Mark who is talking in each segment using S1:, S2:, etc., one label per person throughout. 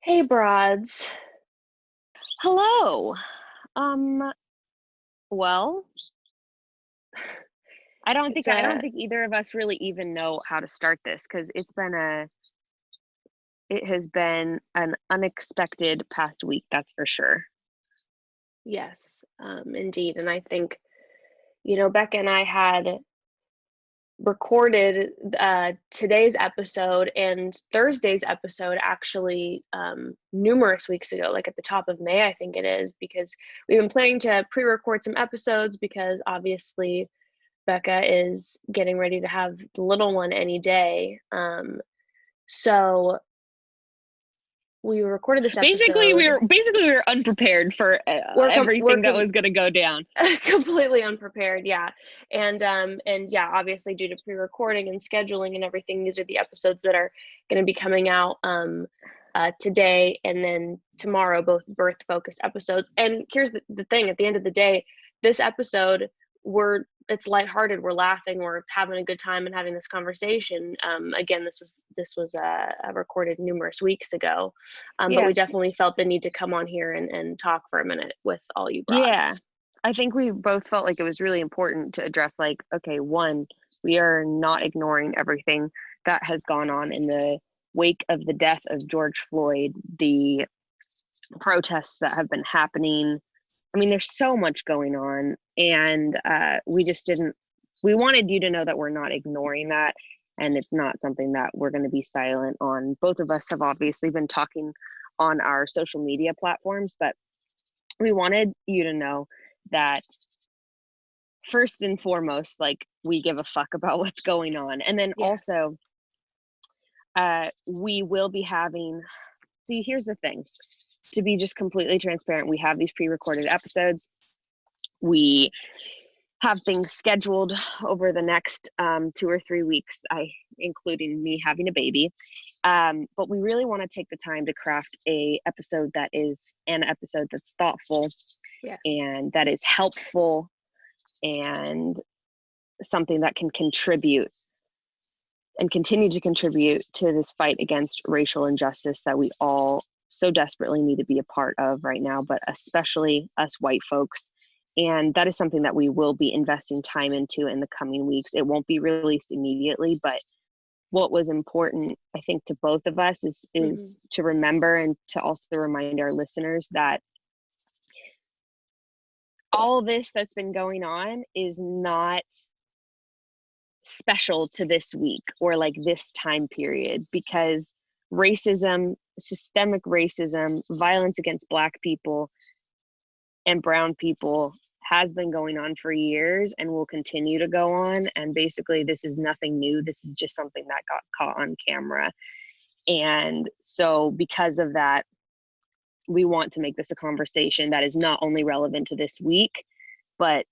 S1: Hey, broads.
S2: Hello. Um, well,
S1: It's
S2: I don't
S1: a
S2: think either of us really even know how to start this because it has been an unexpected past week, that's for sure.
S1: yes, indeed. And I think, Becca and I had recorded today's episode and Thursday's episode actually numerous weeks ago, like at the top of May, I think it is, because we've been planning to pre-record some episodes because obviously Becca is getting ready to have the little one any day. So we recorded this episode.
S2: Basically we were unprepared for
S1: We're
S2: everything that was going to go down.
S1: completely unprepared, yeah. And yeah, obviously due to pre-recording and scheduling and everything, these are the episodes that are going to be coming out today and then tomorrow, both birth focused episodes. And here's the thing, at the end of the day, this episode, it's lighthearted, we're laughing, we're having a good time and having this conversation. Again, this was recorded numerous weeks ago, but we
S2: Yes.
S1: definitely felt the need to come on here and talk for a minute with all you
S2: Yeah.
S1: broads.
S2: I think we both felt like it was really important to address, like, okay, one, we are not ignoring everything that has gone on in the wake of the death of George Floyd, the protests that have been happening. I mean, there's so much going on, and we wanted you to know that we're not ignoring that, and it's not something that we're going to be silent on. Both of us have obviously been talking on our social media platforms, but we wanted you to know that first and foremost, like, we give a fuck about what's going on. And then
S1: Yes.
S2: also, we will be having, see, here's the thing, to be just completely transparent, we have these pre-recorded episodes. We have things scheduled over the next 2 or 3 weeks, including me having a baby. But we really want to take the time to craft an episode that's thoughtful
S1: Yes.
S2: and that is helpful and something that can contribute and continue to contribute to this fight against racial injustice that we all so desperately need to be a part of right now, but especially us white folks. And that is something that we will be investing time into in the coming weeks. It won't be released immediately, but what was important, I think, to both of us is to remember and to also remind our listeners that all this that's been going on is not special to this week or like this time period, because racism, systemic racism, violence against Black people and brown people has been going on for years and will continue to go on. And basically, this is nothing new. This is just something that got caught on camera. And so, because of that, we want to make this a conversation that is not only relevant to this week, but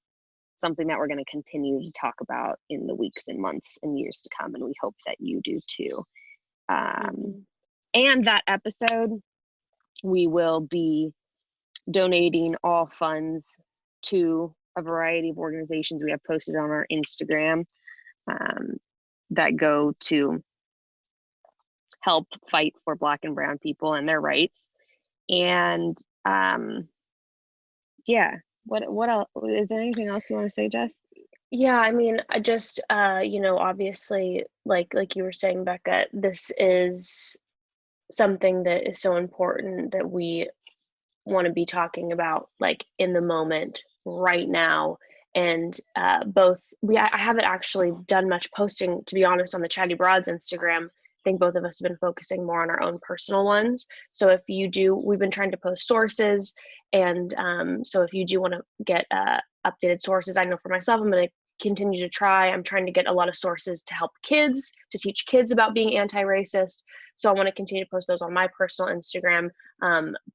S2: something that we're going to continue to talk about in the weeks and months and years to come. And we hope that you do too.
S1: Mm-hmm.
S2: And that episode, we will be donating all funds to a variety of organizations we have posted on our Instagram um, that go to help fight for Black and brown people and their rights. And yeah, what else? Is there anything else you want to say, Jess?
S1: Yeah, I mean, I just obviously, like you were saying, Becca, this is something that is so important that we want to be talking about, like, in the moment right now. And both I haven't actually done much posting, to be honest, on the Chatty Broads Instagram. I think both of us have been focusing more on our own personal ones. So if you do, we've been trying to post sources, and so if you do want to get updated sources, I know for myself, I'm going to continue to try. I'm trying to get a lot of sources to help kids, to teach kids about being anti-racist. So I want to continue to post those on my personal Instagram.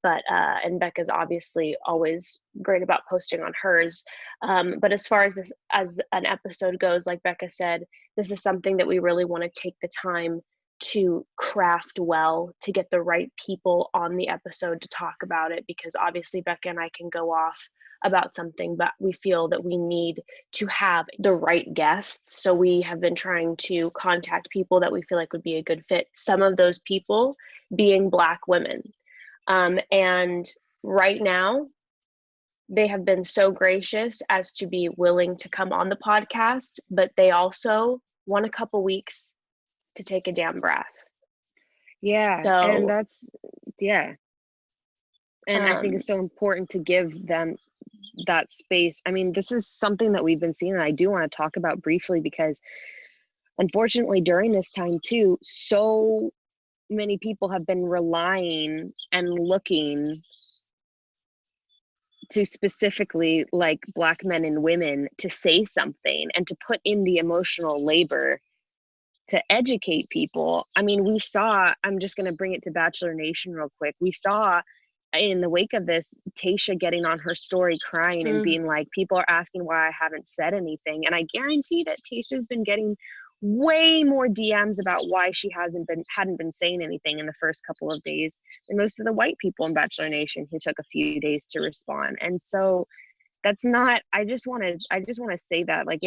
S1: But and Becca's obviously always great about posting on hers. But as far as this as an episode goes, like Becca said, this is something that we really want to take the time to craft well, to get the right people on the episode to talk about it, because obviously Becca and I can go off about something, but we feel that we need to have the right guests. So we have been trying to contact people that we feel like would be a good fit. Some of those people being Black women. And right now, they have been so gracious as to be willing to come on the podcast, but they also want a couple weeks to take a damn breath.
S2: Yeah, and
S1: So,
S2: that's yeah. And I think
S1: um,
S2: it's so important to give them that space. I mean, this is something that we've been seeing, and I do want to talk about briefly because unfortunately during this time too, so many people have been relying and looking to specifically like Black men and women to say something and to put in the emotional labor to educate people. I mean, we saw, I'm just going to bring it to Bachelor Nation real quick. We saw in the wake of this, Tayshia getting on her story crying and
S1: mm,
S2: being like, people are asking why I haven't said anything. And I guarantee that Tayshia's been getting way more DMs about why she hadn't been saying anything in the first couple of days than most of the white people in Bachelor Nation who took a few days to respond. And so that's not, I just want to say that like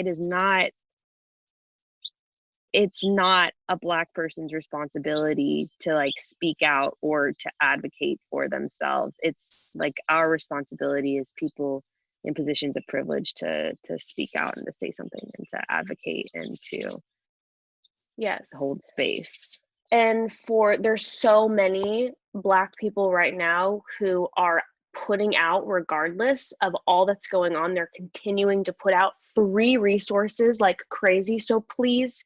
S2: it's not a Black person's responsibility to like speak out or to advocate for themselves. It's like our responsibility as people in positions of privilege to speak out and to say something and to advocate and to
S1: yes.
S2: hold space.
S1: And there's so many Black people right now who are putting out, regardless of all that's going on, they're continuing to put out free resources like crazy. So please,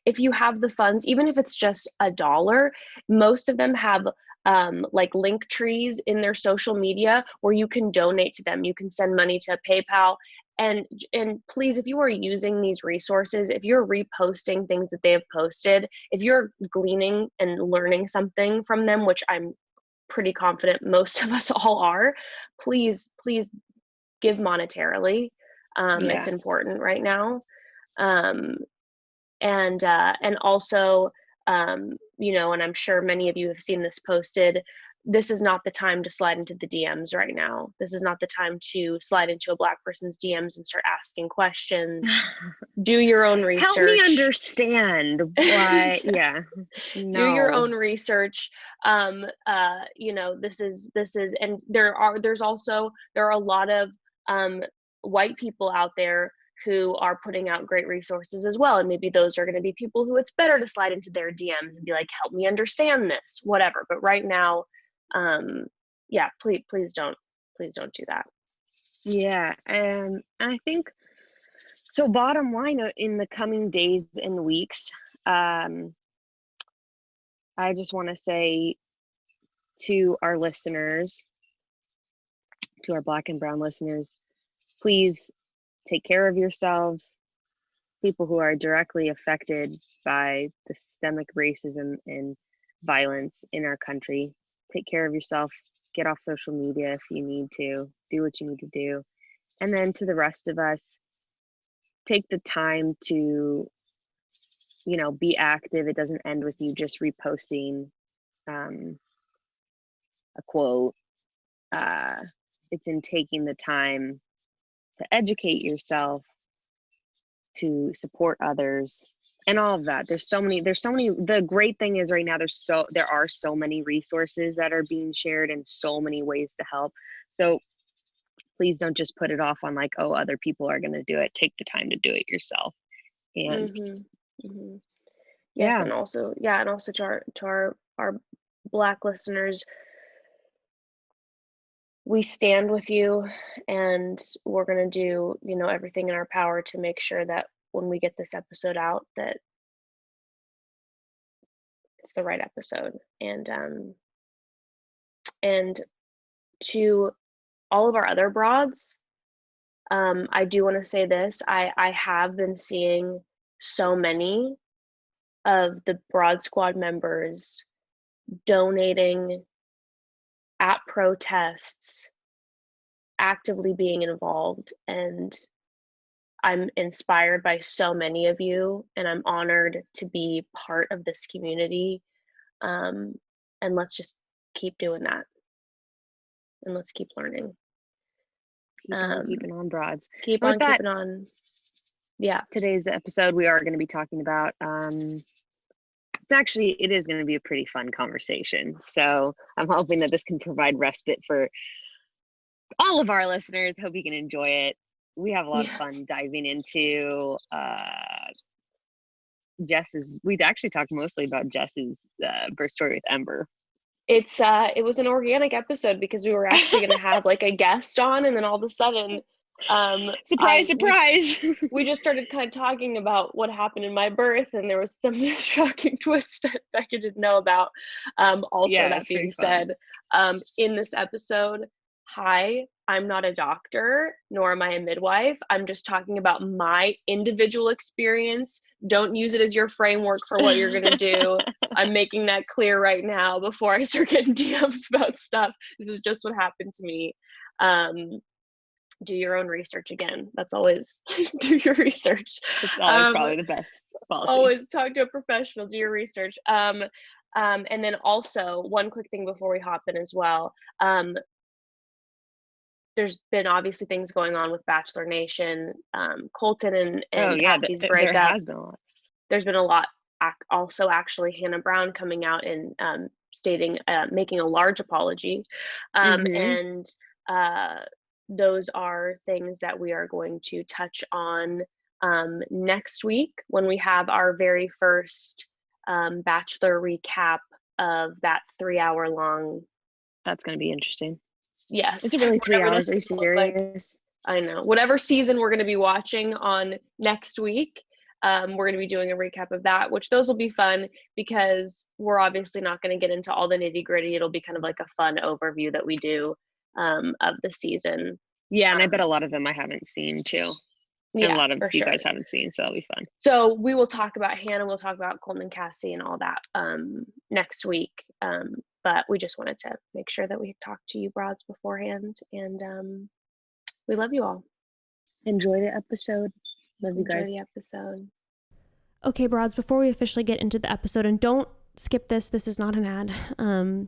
S1: if you have the funds, even if it's just $1, most of them have like link trees in their social media where you can donate to them. You can send money to PayPal. And please, if you are using these resources, if you're reposting things that they have posted, if you're gleaning and learning something from them, which I'm pretty confident most of us all are, please give monetarily. It's
S2: Yeah.
S1: important right now. Um, and also, and I'm sure many of you have seen this posted, this is not the time to slide into the DMs right now. This is not the time to slide into a Black person's DMs and start asking questions. Do your own
S2: Help me
S1: research.
S2: understand why. Yeah.
S1: Do your
S2: No.
S1: own research. This is, and there are a lot of white people out there who are putting out great resources as well, and maybe those are going to be people who it's better to slide into their DMs and be like, help me understand this, whatever. But right now, yeah, please don't do that.
S2: Yeah. And I think so. Bottom line, in the coming days and weeks, um, I just want to say to our listeners, to our Black and brown listeners, please take care of yourselves. People who are directly affected by the systemic racism and violence in our country, take care of yourself. Get off social media if you need to. Do what you need to do. And then to the rest of us, take the time to, be active. It doesn't end with you just reposting a quote. It's in taking the time to educate yourself, to support others, and all of that. There's so many. The great thing is right now there are so many resources that are being shared and so many ways to help. So please don't just put it off on like, oh, other people are going to do it. Take the time to do it yourself. And
S1: Mm-hmm. Mm-hmm. Yes,
S2: yeah,
S1: and also, to our Black listeners, we stand with you, and we're going to do, everything in our power to make sure that when we get this episode out, that it's the right episode. And to all of our other broads, I do want to say this. I have been seeing so many of the Broad Squad members donating at protests, actively being involved, and I'm inspired by so many of you, and I'm honored to be part of this community. Um, and let's just keep doing that, and let's keep learning.
S2: keep on
S1: Um,
S2: keeping on, broads.
S1: keep
S2: And with
S1: on
S2: that,
S1: keeping on. Yeah.
S2: today's episode we are going to be talking about it is going to be a pretty fun conversation. So I'm hoping that this can provide respite for all of our listeners. Hope you can enjoy it. We have a lot of fun diving into we actually talked mostly about Jess's birth story with Ember.
S1: It was an organic episode because we were actually going to have like a guest on, and then all of a sudden,
S2: surprise!
S1: We just started kind of talking about what happened in my birth, and there was some shocking twists that Bekah didn't know about. That being said, in this episode, hi, I'm not a doctor, nor am I a midwife. I'm just talking about my individual experience. Don't use it as your framework for what you're going to do. I'm making that clear right now before I start getting DMs about stuff. This is just what happened to me. Do your own research again. That's always do your research.
S2: It's always probably the best policy.
S1: Always talk to a professional, do your research. And then also one quick thing before we hop in as well. There's been obviously things going on with Bachelor Nation, Colton and Cassie's breakup.
S2: There has been a lot.
S1: There's been a lot. Also, actually, Hannah Brown coming out and stating, making a large apology. And those are things that we are going to touch on next week when we have our very first Bachelor recap of that 3-hour long.
S2: That's going to be interesting.
S1: Yes.
S2: Is it really 3 hours? Are you serious?
S1: I know. Whatever season we're going to be watching on next week, we're going to be doing a recap of that, which those will be fun because we're obviously not going to get into all the nitty gritty. It'll be kind of like a fun overview that we do of the season.
S2: Yeah, and I bet a lot of them I haven't seen too. And a lot of you guys haven't seen, so that'll be fun.
S1: So we will talk about Hannah, we'll talk about Colton and Cassie and all that next week. But we just wanted to make sure that we talked to you broads beforehand, and we love you all.
S2: Enjoy the episode. Love you guys.
S1: Enjoy the episode.
S3: Okay, broads, before we officially get into the episode, and don't skip this is not an ad.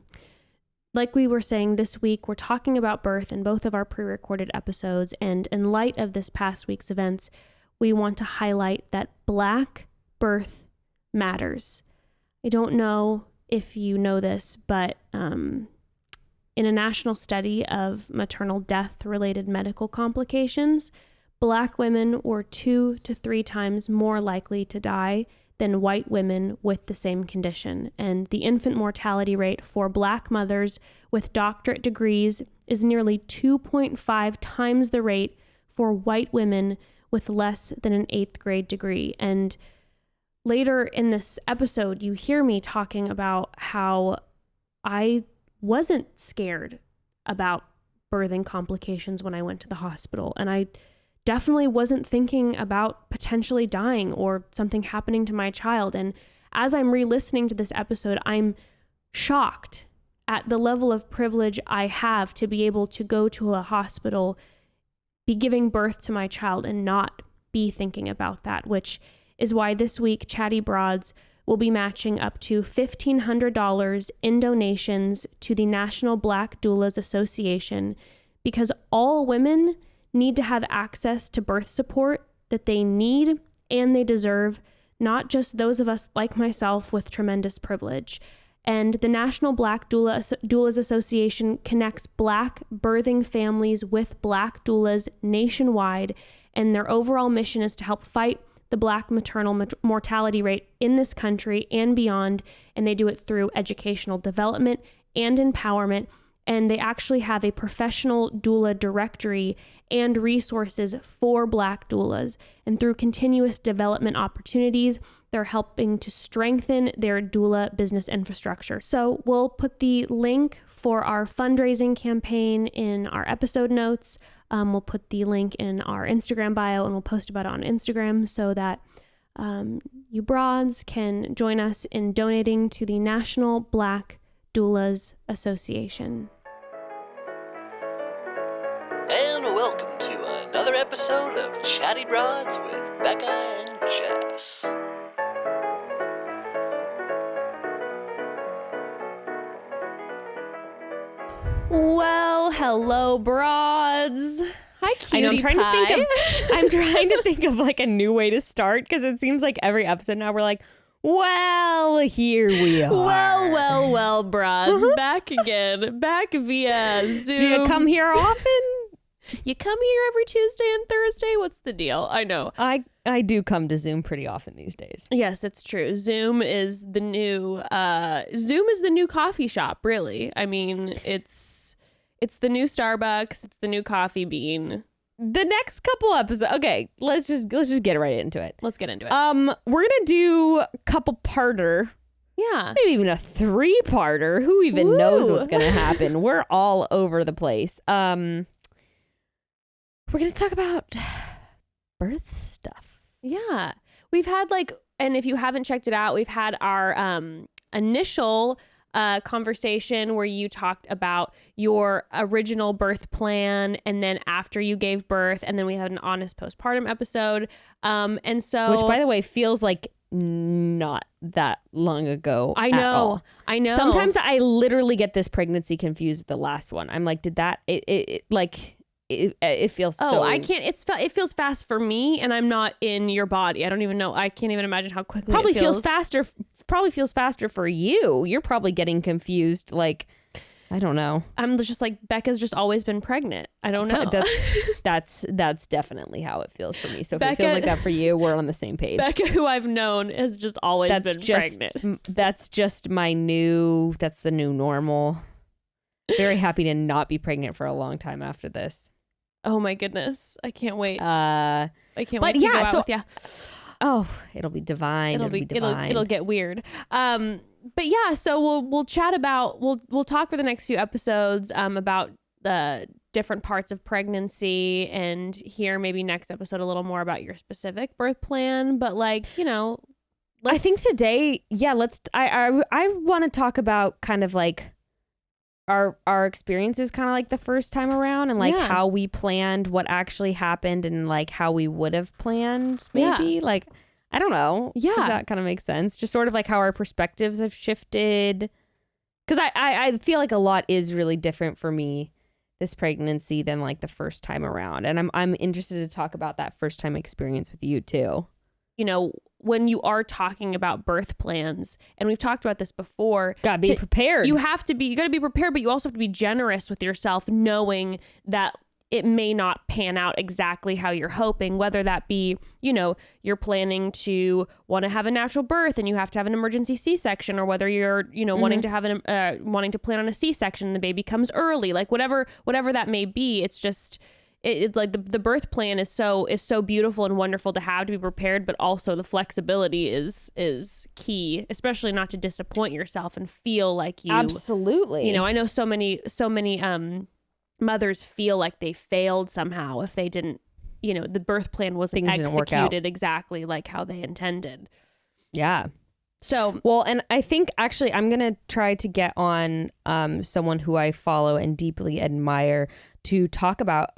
S3: Like we were saying, this week we're talking about birth in both of our pre-recorded episodes, and in light of this past week's events, we want to highlight that Black birth matters. I don't know if you know this, but in a national study of maternal death-related medical complications, Black women were 2 to 3 times more likely to die than white women with the same condition. And the infant mortality rate for Black mothers with doctorate degrees is nearly 2.5 times the rate for white women with less than an 8th grade degree. And later in this episode, you hear me talking about how I wasn't scared about birthing complications when I went to the hospital. And I definitely wasn't thinking about potentially dying or something happening to my child. And as I'm re-listening to this episode, I'm shocked at the level of privilege I have to be able to go to a hospital, be giving birth to my child, and not be thinking about that, which is why this week Chatty Broads will be matching up to $1,500 in donations to the National Black Doulas Association, because all women need to have access to birth support that they need and they deserve, not just those of us like myself with tremendous privilege. And the National Black Doulas Association connects Black birthing families with Black doulas nationwide, and their overall mission is to help fight the Black maternal mortality rate in this country and beyond, and they do it through educational development and empowerment. And they actually have a professional doula directory and resources for Black doulas. And through continuous development opportunities, they're helping to strengthen their doula business infrastructure. So we'll put the link for our fundraising campaign in our episode notes. We'll put the link in our Instagram bio, and we'll post about it on Instagram so that you broads can join us in donating to the National Black Doulas Association.
S4: And welcome to another episode of Chatty Broads with Bekah and Jess.
S5: Well, hello, broads. Hi, cutie
S3: I know,
S5: I'm trying to think of like a new way to start, because it seems like every episode now we're like,
S6: Well, here we are.
S3: Well, bros. Back again. Back via Zoom.
S6: Do you come here often?
S3: You come here every Tuesday and Thursday? What's the deal? I know.
S6: I do come to Zoom pretty often these days.
S3: Yes, it's true. Zoom is the new coffee shop, really. I mean, it's the new Starbucks, it's the new Coffee Bean.
S6: The next couple episodes. Okay, let's just get right into it.
S3: Let's get into it.
S6: We're gonna do a couple parter.
S3: Yeah.
S6: Maybe even a 3-parter. Who even knows what's gonna happen? We're all over the place. We're gonna talk about birth stuff.
S3: Yeah. We've had and if you haven't checked it out, we've had our initial conversation where you talked about your original birth plan and then after you gave birth, and then we had an honest postpartum episode. And so,
S6: which, by the way, feels like not that long ago.
S3: I know.
S6: Sometimes I literally get this pregnancy confused with the last one. I'm like, did that? It feels so.
S3: Oh, I can't. It feels fast for me, and I'm not in your body. I don't even know. I can't even imagine how quickly.
S6: Probably
S3: it feels
S6: faster. Probably feels faster for you. You're probably getting confused. Like, I don't know.
S3: I'm just like, Bekah's just always been pregnant. I don't know.
S6: That's definitely how it feels for me. So if
S3: Bekah,
S6: it feels like that for you, we're on the same page.
S3: Bekah, who I've known, has just always been pregnant.
S6: That's just that's the new normal. Very happy to not be pregnant for a long time after this.
S3: Oh my goodness. I can't wait.
S6: I
S3: can't wait to go out with you.
S6: Oh, it'll be divine. It'll be divine.
S3: It'll get weird. But yeah, so we'll chat about, we'll talk for the next few episodes about the different parts of pregnancy, and hear maybe next episode a little more about your specific birth plan. But I
S6: think today, I want to talk about kind of like our experiences kind of like the first time around, and how we planned what actually happened, and like how we would have planned maybe. Like, I don't know.
S3: Yeah.
S6: If that kind of makes sense. Just sort of like how our perspectives have shifted. Because I feel like a lot is really different for me this pregnancy than like the first time around. And I'm interested to talk about that first time experience with you too.
S3: When you are talking about birth plans, and we've talked about this before,
S6: gotta be prepared.
S3: You gotta be prepared, but you also have to be generous with yourself, knowing that it may not pan out exactly how you're hoping, whether that be, you're planning to want to have a natural birth and you have to have an emergency C-section, or whether you're, wanting to have wanting to plan on a C-section and the baby comes early, like whatever that may be. It's just, it's like the birth plan is so beautiful and wonderful to have, to be prepared, but also the flexibility is key, especially not to disappoint yourself and feel like you.
S6: Absolutely.
S3: I know so many mothers feel like they failed somehow if they didn't, the birth plan wasn't executed exactly like how they intended.
S6: Yeah.
S3: So,
S6: well, and I think actually I'm going to try to get on someone who I follow and deeply admire to talk about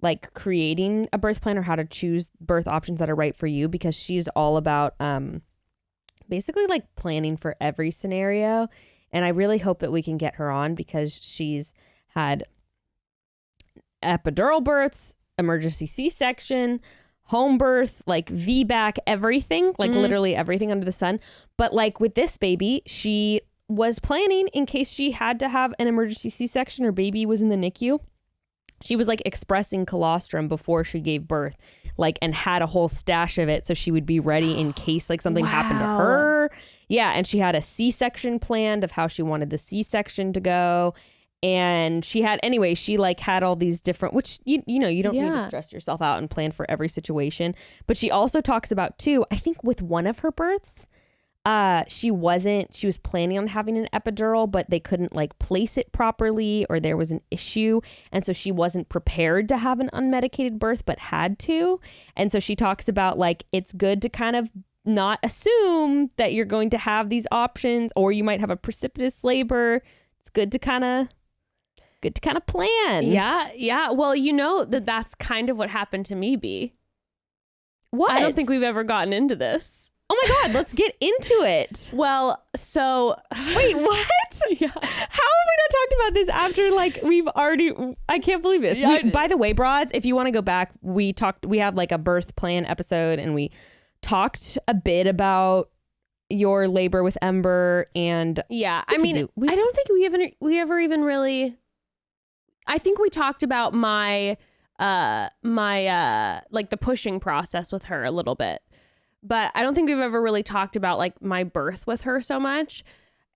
S6: like creating a birth plan, or how to choose birth options that are right for you, because she's all about basically like planning for every scenario. And I really hope that we can get her on, because she's had epidural births, emergency C-section, home birth, like VBAC, everything, like literally everything under the sun. But like with this baby, she was planning in case she had to have an emergency C-section or baby was in the NICU. She was like expressing colostrum before she gave birth, like, and had a whole stash of it so she would be ready in case like something happened to her. Yeah, and she had a C-section planned of how she wanted the C-section to go. And she had all these different, which, you don't need to stress yourself out and plan for every situation. But she also talks about too, I think with one of her births, she was planning on having an epidural, but they couldn't like place it properly, or there was an issue. And so she wasn't prepared to have an unmedicated birth, but had to. And so she talks about like, it's good to kind of not assume that you're going to have these options, or you might have a precipitous labor. It's good to kind of plan.
S3: Yeah. Well, that's kind of what happened to me, B.
S6: What?
S3: I don't think we've ever gotten into this.
S6: Oh my God, let's get into it.
S3: Well, so
S6: wait, what?
S3: Yeah.
S6: How have we not talked about this after like we've already? I can't believe this.
S3: Yeah,
S6: by the way, broads, if you want to go back, we had like a birth plan episode, and we talked a bit about your labor with Ember and
S3: Yeah, I mean, I don't think we ever even really. I think we talked about my like the pushing process with her a little bit, but I don't think we've ever really talked about like my birth with her so much.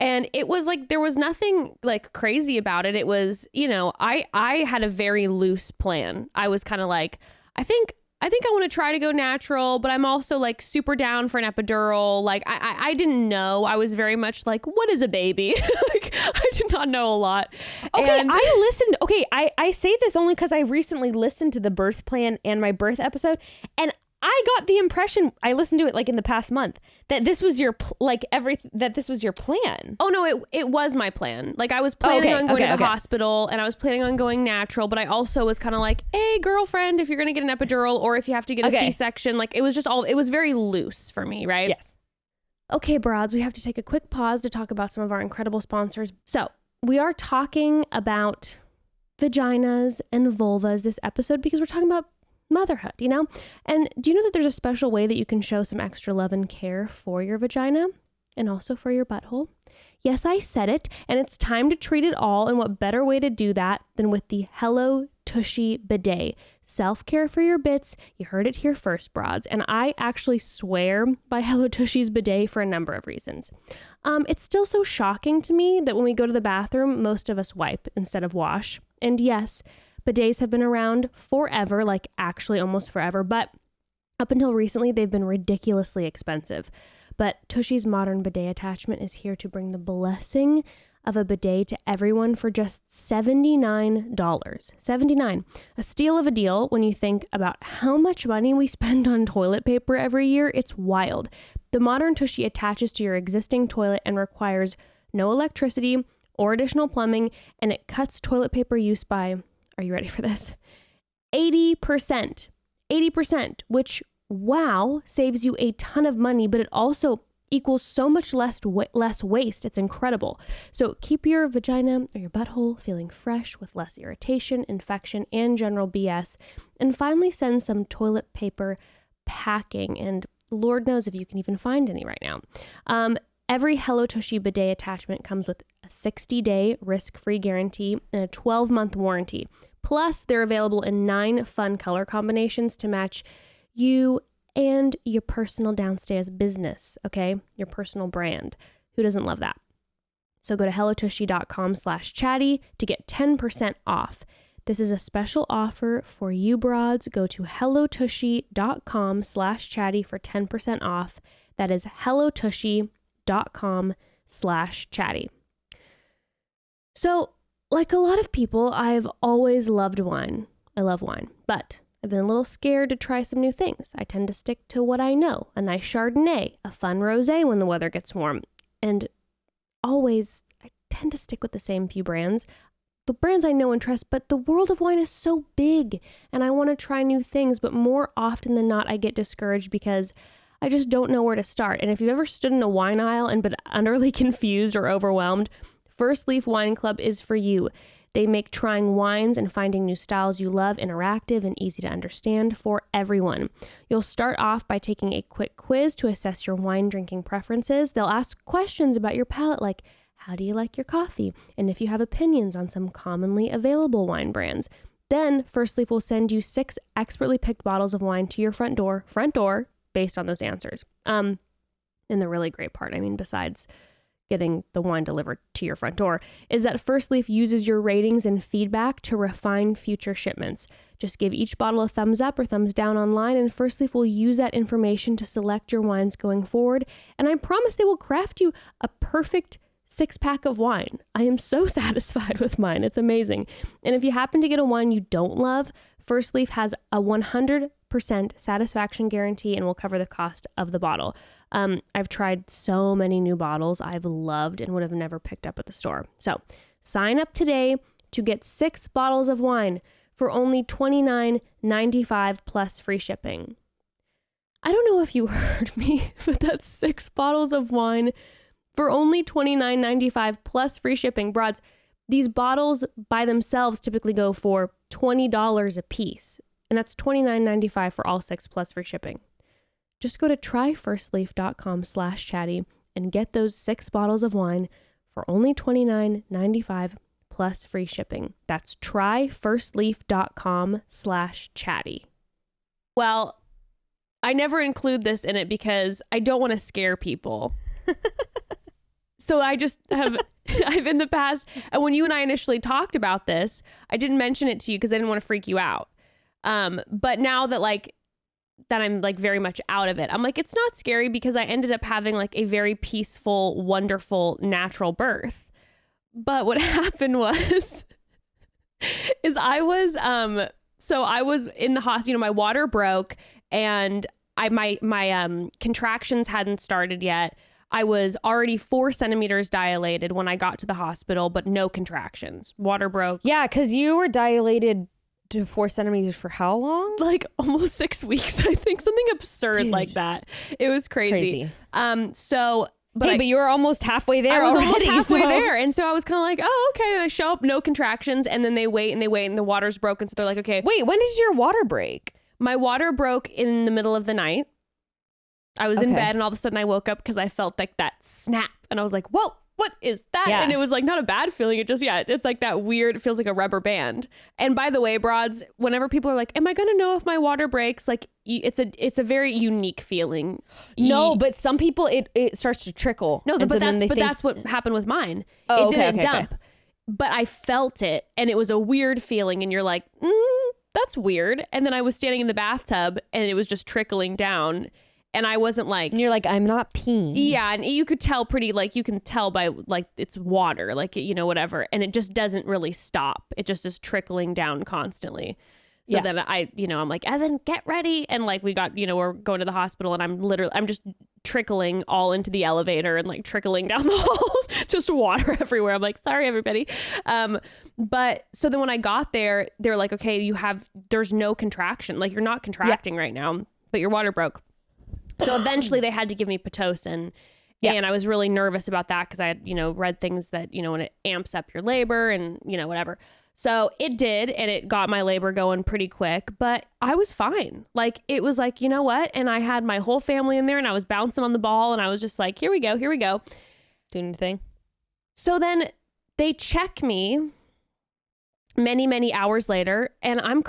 S3: And it was like there was nothing like crazy about it. It was, you know, I had a very loose plan. I was kind of like, I think I want to try to go natural, but I'm also like super down for an epidural. Like I didn't know. I was very much like, what is a baby? Like I did not know a lot.
S6: Okay,
S3: And
S6: I listened. Okay, I say this only because I recently listened to the birth plan and my birth episode, and I got the impression, I listened to it like in the past month, that this was your that this was your plan.
S3: Oh no, it was my plan. Like I was planning on going to the hospital, and I was planning on going natural, but I also was kind of like, hey girlfriend, if you're going to get an epidural or if you have to get a C-section, like it was just all, it was very loose for me, right?
S6: Yes.
S3: Okay, broads, we have to take a quick pause to talk about some of our incredible sponsors. So we are talking about vaginas and vulvas this episode because we're talking about motherhood, you know? And do you know that there's a special way that you can show some extra love and care for your vagina and also for your butthole? Yes, I said it, and it's time to treat it all, and what better way to do that than with the Hello Tushy bidet. Self-care for your bits. You heard it here first, broads. And I actually swear by Hello Tushy's bidet for a number of reasons. It's still so shocking to me that when we go to the bathroom, most of us wipe instead of wash. And yes, bidets have been around forever, like actually almost forever, but up until recently, they've been ridiculously expensive. But Tushy's modern bidet attachment is here to bring the blessing of a bidet to everyone for just $79. $79. A steal of a deal when you think about how much money we spend on toilet paper every year. It's wild. The modern Tushy attaches to your existing toilet and requires no electricity or additional plumbing, and it cuts toilet paper use by, are you ready for this? 80%. 80%, which, wow, saves you a ton of money, but it also equals so much less waste. It's incredible. So keep your vagina or your butthole feeling fresh with less irritation, infection, and general BS. And finally send some toilet paper packing. And Lord knows if you can even find any right now. Every Hello Tushy bidet attachment comes with a 60-day risk-free guarantee and a 12-month warranty. Plus, they're available in 9 fun color combinations to match you and your personal downstairs business, okay? Your personal brand. Who doesn't love that? So go to hellotushy.com/chatty to get 10% off. This is a special offer for you broads. Go to hellotushy.com/chatty for 10% off. That is hellotushy.com/chatty. So, like a lot of people, I've always loved wine. I love wine, but I've been a little scared to try some new things. I tend to stick to what I know. A nice Chardonnay, a fun rosé when the weather gets warm. And always, I tend to stick with the same few brands. The brands I know and trust, but the world of wine is so big and I want to try new things, but more often than not, I get discouraged because I just don't know where to start. And if you've ever stood in a wine aisle and been utterly confused or overwhelmed, Firstleaf Wine Club is for you. They make trying wines and finding new styles you love interactive and easy to understand for everyone. You'll start off by taking a quick quiz to assess your wine drinking preferences. They'll ask questions about your palate like, how do you like your coffee? And if you have opinions on some commonly available wine brands. Then Firstleaf will send you 6 expertly picked bottles of wine to your front door, based on those answers. And the really great part, I mean, besides getting the wine delivered to your front door, is that Firstleaf uses your ratings and feedback to refine future shipments. Just give each bottle a thumbs up or thumbs down online, and Firstleaf will use that information to select your wines going forward. And I promise they will craft you a perfect 6-pack of wine. I am so satisfied with mine. It's amazing. And if you happen to get a wine you don't love, Firstleaf has a 100% satisfaction guarantee and will cover the cost of the bottle. I've tried so many new bottles I've loved and would have never picked up at the store. So sign up today to get 6 bottles of wine for only $29.95 plus free shipping. I don't know if you heard me, but that's 6 bottles of wine for only $29.95 plus free shipping. Broads, these bottles by themselves typically go for $20 a piece, and that's $29.95 for all 6 plus free shipping. Just go to tryfirstleaf.com/chatty and get those 6 bottles of wine for only $29.95 plus free shipping. That's tryfirstleaf.com/chatty. Well, I never include this in it because I don't want to scare people. So I just have, I've in the past, and when you and I initially talked about this, I didn't mention it to you because I didn't want to freak you out. But now that that I'm very much out of it, I'm like, it's not scary because I ended up having a very peaceful, wonderful, natural birth. But what happened was, is I was in the hospital, my water broke and my contractions hadn't started yet. I was already 4 centimeters dilated when I got to the hospital, but no contractions. Water broke.
S6: Yeah, because you were dilated to 4 centimeters for how long?
S3: Almost 6 weeks, I think. Something absurd like that. It was crazy. But
S6: you were almost halfway there.
S3: I was
S6: already,
S3: almost halfway there. And so I was kind of like, oh, okay. And I show up, no contractions. And then they wait and the water's broken. So they're like, okay.
S6: Wait, when did your water break?
S3: My water broke in the middle of the night. I was in bed and all of a sudden I woke up because I felt that snap. And I was like, whoa, what is that?
S6: Yeah.
S3: And it was not a bad feeling. It just, it's that weird, it feels like a rubber band. And by the way, broads, whenever people are like, am I going to know if my water breaks? It's a very unique feeling.
S6: No, but some people, it starts to trickle.
S3: No, but that's what happened with mine.
S6: Oh,
S3: it didn't dump, but I felt it and it was a weird feeling. And you're like, that's weird. And then I was standing in the bathtub and it was just trickling down. And I wasn't like...
S6: And you're like, I'm not peeing.
S3: Yeah, and you could tell you can tell by, it's water, whatever. And it just doesn't really stop. It just is trickling down constantly. So then I'm like, Evan, get ready. And we got, we're going to the hospital and I'm just trickling all into the elevator and trickling down the hall. Just water everywhere. I'm like, sorry, everybody. But so then when I got there, they're like, okay, there's no contraction. You're not contracting right now, but your water broke. So eventually they had to give me Pitocin. Yeah. And I was really nervous about that because I had, read things that, when it amps up your labor and, whatever. So it did. And it got my labor going pretty quick. But I was fine. It was you know what? And I had my whole family in there and I was bouncing on the ball. And I was just like, here we go.
S6: Doing your thing. So
S3: then they check me many hours later and I'm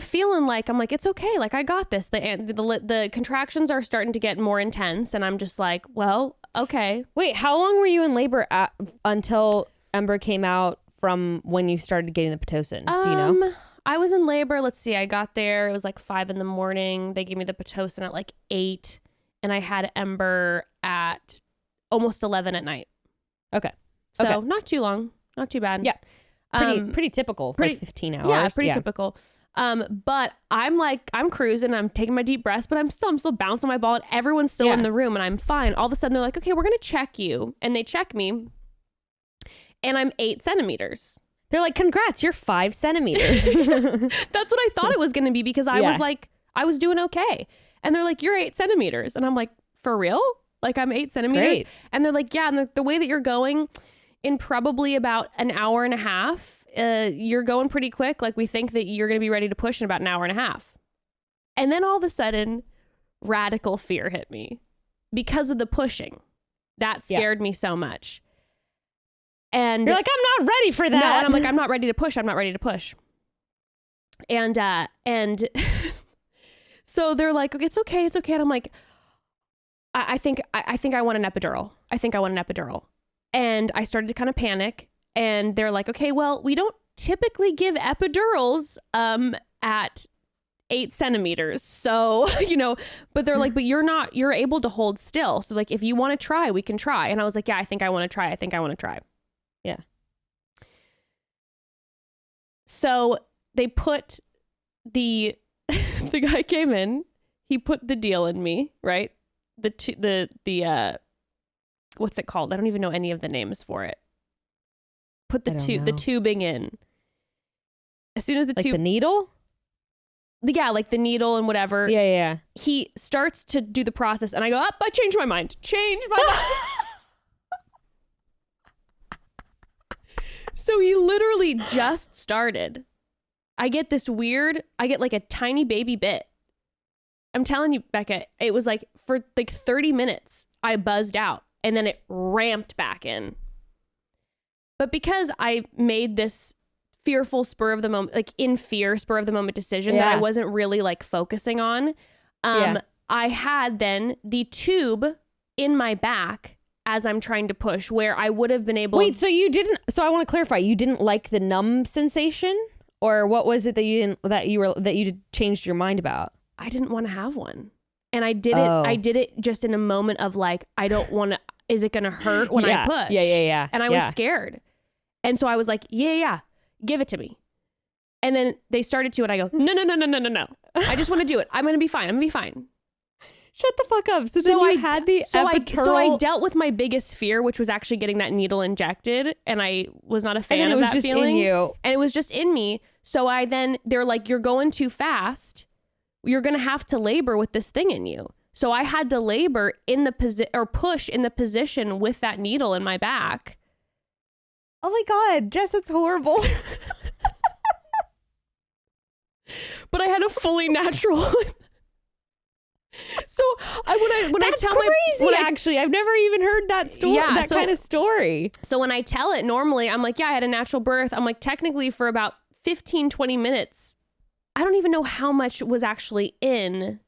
S3: feeling I'm like, it's okay. I got this. The contractions are starting to get more intense and I'm just like, well, okay.
S6: Wait, how long were you in labor until Ember came out from when you started getting the Pitocin? Do you know?
S3: I was in labor. Let's see. I got there. It was 5 a.m. They gave me the Pitocin at 8 and I had Ember at almost 11 at night.
S6: Okay.
S3: So not too long. Not too bad.
S6: Yeah. Pretty typical, 15 hours.
S3: Yeah, pretty typical. But I'm cruising, I'm taking my deep breaths, but I'm still bouncing my ball and everyone's still in the room and I'm fine. All of a sudden they're like, okay, we're going to check you. And they check me and I'm 8 centimeters.
S6: They're like, congrats, you're 5 centimeters.
S3: That's what I thought it was going to be because I was doing okay. And they're like, you're 8 centimeters. And I'm like, for real? I'm 8 centimeters.
S6: Great.
S3: And they're like, yeah. And the way that you're going, in probably about an hour and a half, you're going pretty quick. We think that you're going to be ready to push in about an hour and a half. And then all of a sudden, radical fear hit me because of the pushing. That scared me so much. And
S6: you're like, I'm not ready for that.
S3: No, and I'm like, I'm not ready to push. And so they're like, okay, it's okay. And I'm like, I think I want an epidural. And I started to kind of panic and they're like, okay, well, we don't typically give epidurals at 8 centimeters. So, but they're like, but you're able to hold still. So if you want to try, we can try. And I was like, yeah, I think I want to try.
S6: Yeah.
S3: So they put the guy came in, he put the deal in me, right? The what's it called? I don't even know any of the names for it. Put the tubing in. As soon as the
S6: the needle?
S3: Yeah, the needle and whatever.
S6: Yeah.
S3: He starts to do the process and I go, I changed my mind. So he literally just started. I get a tiny baby bit. I'm telling you, Bekah, it was for 30 minutes, I buzzed out. and then it ramped back in. But because I made this fearful spur of the moment, like in fear spur of the moment decision that I wasn't really like focusing on, I had then the tube in my back as I'm trying to push, where I would have been able.
S6: Wait, so you didn't? So I want to clarify. You didn't like the numb sensation, or what was it that you didn't that you changed your mind about?
S3: I didn't want to have one, and I did it. I did it just in a moment of like, I don't want to. Is it going to hurt when I push?
S6: Yeah.
S3: And I was scared, and so I was like, yeah, give it to me. And then they started to, and I go, no. I just want to do it. I'm going to be fine.
S6: Shut the fuck up. So then you had the epidural.
S3: So I dealt with my biggest fear, which was actually getting that needle injected, and I was not a fan of that feeling. And it was just in you. And it was just in me. So they're like, you're going too fast. You're going to have to labor with this thing in you. So I had to labor in the push in the position with that needle in my back.
S6: Oh my God, Jess, that's horrible.
S3: But I had a fully natural. So
S6: That's crazy. Actually, I've never even heard that story. Yeah, kind of story.
S3: So when I tell it normally, I'm like, yeah, I had a natural birth. I'm like, technically for about 15, 20 minutes, I don't even know how much was actually in.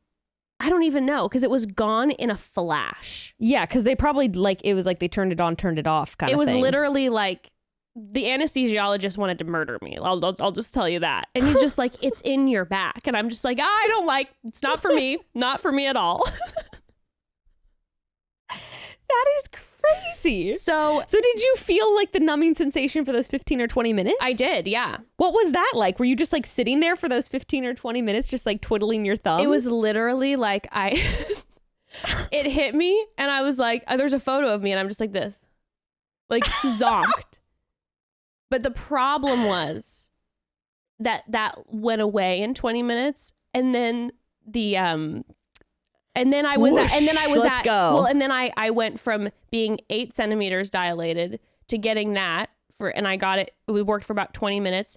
S3: I don't even know, because it was gone in a flash.
S6: Yeah, because they probably it was like they turned it on, turned it off kind of thing.
S3: It was literally like the anesthesiologist wanted to murder me. I'll just tell you that. And he's just like, it's in your back. And I'm just like, I don't like, it's not for me. Not for me at all.
S6: That is crazy.
S3: So
S6: did you feel like the numbing sensation for those 15 or 20 minutes?
S3: I did, yeah.
S6: What was that like? Were you just like sitting there for those 15 or 20 minutes, just like twiddling your thumbs?
S3: It was literally like it hit me, and I was like, there's a photo of me, and I'm just like this. Like, zonked. But the problem was that went away in 20 minutes, and then I went from being 8 centimeters dilated to getting that and I got it. We worked for about 20 minutes,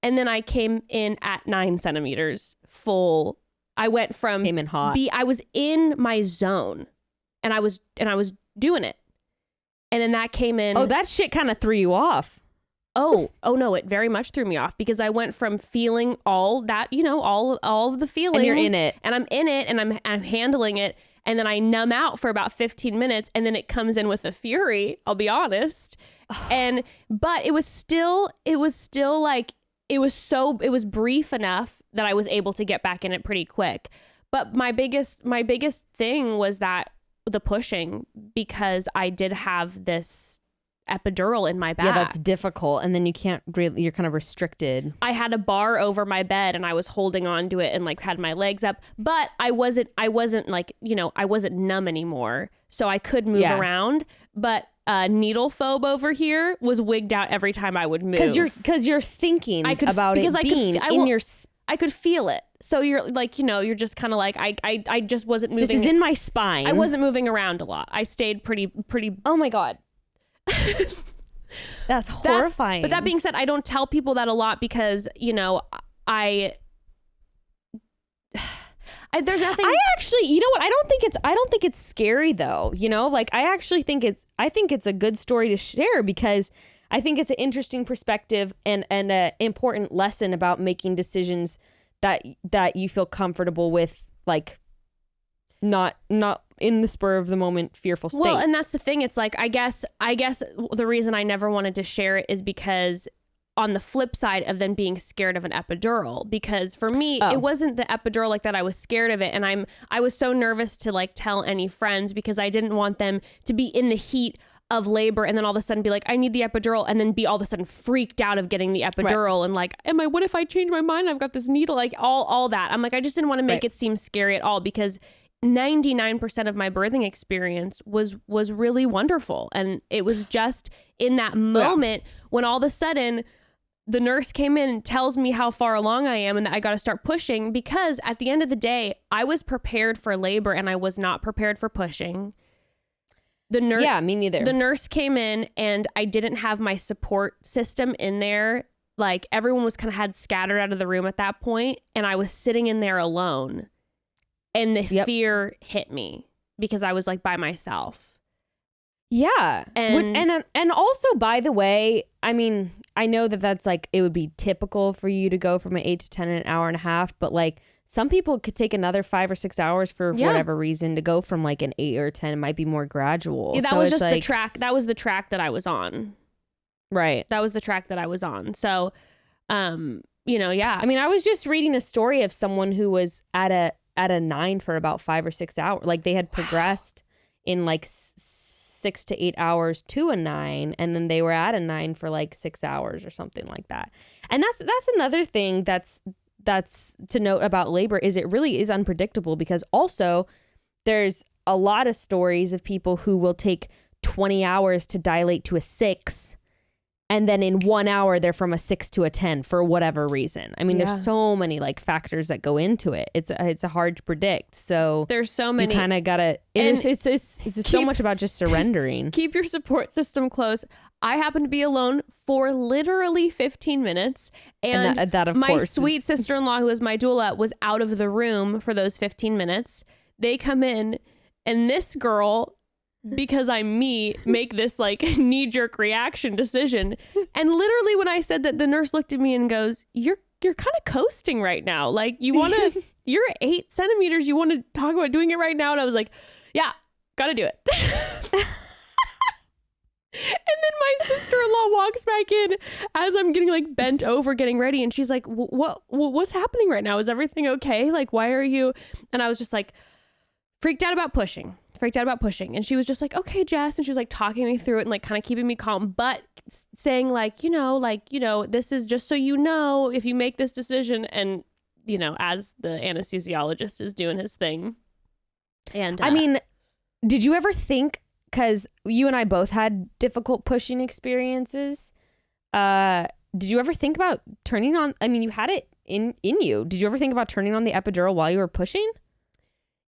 S3: and then I came in at 9 centimeters full. I went from
S6: came in hot.
S3: I was in my zone, and I was doing it, and then that came in.
S6: Oh, that shit kind of threw you off.
S3: Oh no, it very much threw me off, because I went from feeling all that, all of the feelings.
S6: And you're in it.
S3: And I'm in it, and I'm handling it. And then I numb out for about 15 minutes, and then it comes in with a fury, I'll be honest. But it was still like, it was brief enough that I was able to get back in it pretty quick. But my biggest thing was that the pushing, because I did have this epidural in my back.
S6: Yeah, that's difficult. And then you can't really, you're kind of restricted.
S3: I had a bar over my bed, and I was holding on to it and like had my legs up, but I wasn't like, I wasn't numb anymore. So I could move around, but needle phobe over here was wigged out every time I would move.
S6: Cause you're thinking about it being in your...
S3: I could feel it. So you're like, you're just kind of like, I just wasn't moving.
S6: This is in my spine.
S3: I wasn't moving around a lot. I stayed pretty.
S6: Oh my God. That's horrifying.
S3: But that being said, I don't tell people that a lot, because there's nothing.
S6: I actually, you know what? I don't think it's scary though. I actually think it's a good story to share, because I think it's an interesting perspective and an important lesson about making decisions that you feel comfortable with, like not in the spur of the moment fearful state.
S3: Well, and that's the thing. It's like, I guess the reason I never wanted to share it is because on the flip side of them being scared of an epidural, because for me, it wasn't the epidural like that. I was scared of it. And I was so nervous to like tell any friends, because I didn't want them to be in the heat of labor and then all of a sudden be like, I need the epidural, and then be all of a sudden freaked out of getting the epidural. Right. And like, what if I change my mind? I've got this needle, like all that. I'm like, I just didn't want to make it seem scary at all, because 99% of my birthing experience was really wonderful. And it was just in that moment when all of a sudden the nurse came in and tells me how far along I am and that I got to start pushing, because at the end of the day, I was prepared for labor and I was not prepared for pushing. The nurse,
S6: yeah, me neither.
S3: The nurse came in, and I didn't have my support system in there. Like, everyone was kind of had scattered out of the room at that point, and I was sitting in there alone. And the fear hit me, because I was like by myself.
S6: Yeah. And also, by the way, I mean, I know that that's like, it would be typical for you to go from an 8 to 10 in an hour and a half, but like some people could take another 5 or 6 hours for whatever reason to go from like an 8 or 10. It might be more gradual.
S3: Yeah, that was just the track. That was the track that I was on.
S6: Right.
S3: That was the track that I was on. So, yeah.
S6: I mean, I was just reading a story of someone who was at a 9 for about 5 or 6 hours. Like they had progressed in like 6 to 8 hours to a 9, and then they were at a 9 for like 6 hours or something like that. And that's another thing that's to note about labor, is it really is unpredictable, because also there's a lot of stories of people who will take 20 hours to dilate to a 6, and then in 1 hour they're from a 6 to a 10 for whatever reason. I mean, there's so many like factors that go into it. It's hard to predict. So
S3: there's so many.
S6: You kind of gotta. It's so much about just surrendering.
S3: Keep your support system close. I happened to be alone for literally 15 minutes, and
S6: that of
S3: my
S6: course,
S3: sweet sister-in-law, who was my doula, was out of the room for those 15 minutes. They come in, and this girl, because I'm me, make this like knee-jerk reaction decision. And literally when I said that, the nurse looked at me and goes, you're kind of coasting right now. Like you're 8 centimeters. You want to talk about doing it right now? And I was like, yeah, gotta do it. And then my sister-in-law walks back in as I'm getting like bent over getting ready, and she's like, what's happening right now? Is everything okay? Like, why are you? And I was just like freaked out about pushing. And she was just like, okay, Jess. And she was like talking me through it and like kind of keeping me calm, but saying like, this is just so you know, if you make this decision, and, as the anesthesiologist is doing his thing. And
S6: I mean, did you ever think, because you and I both had difficult pushing experiences, did you ever think about turning on, I mean, you had it in you. Did you ever think about turning on the epidural while you were pushing?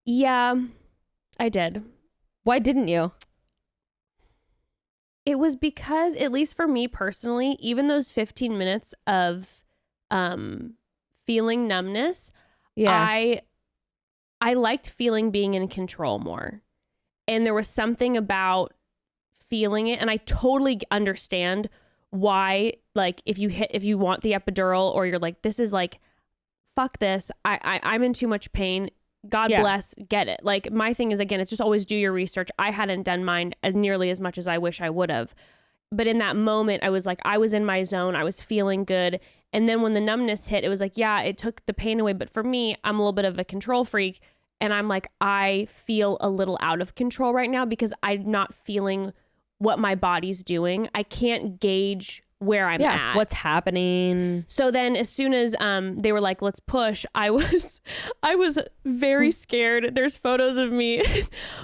S3: Yeah, I did.
S6: Why didn't you?
S3: It was because, at least for me personally, even those 15 minutes of feeling numbness, I liked being in control more. And there was something about feeling it, and I totally understand why, like, if you want the epidural, or you're like, this is like, fuck this, I'm in too much pain, God bless, get it. Like, my thing is, again, it's just always do your research. I hadn't done mine nearly as much as I wish I would have. But in that moment, I was like, I was in my zone. I was feeling good. And then when the numbness hit, it was like, yeah, it took the pain away. But for me, I'm a little bit of a control freak. And I'm like, I feel a little out of control right now because I'm not feeling what my body's doing. I can't gauge where I'm at.
S6: What's happening.
S3: So then as soon as they were like, let's push, I was very scared. There's photos of me,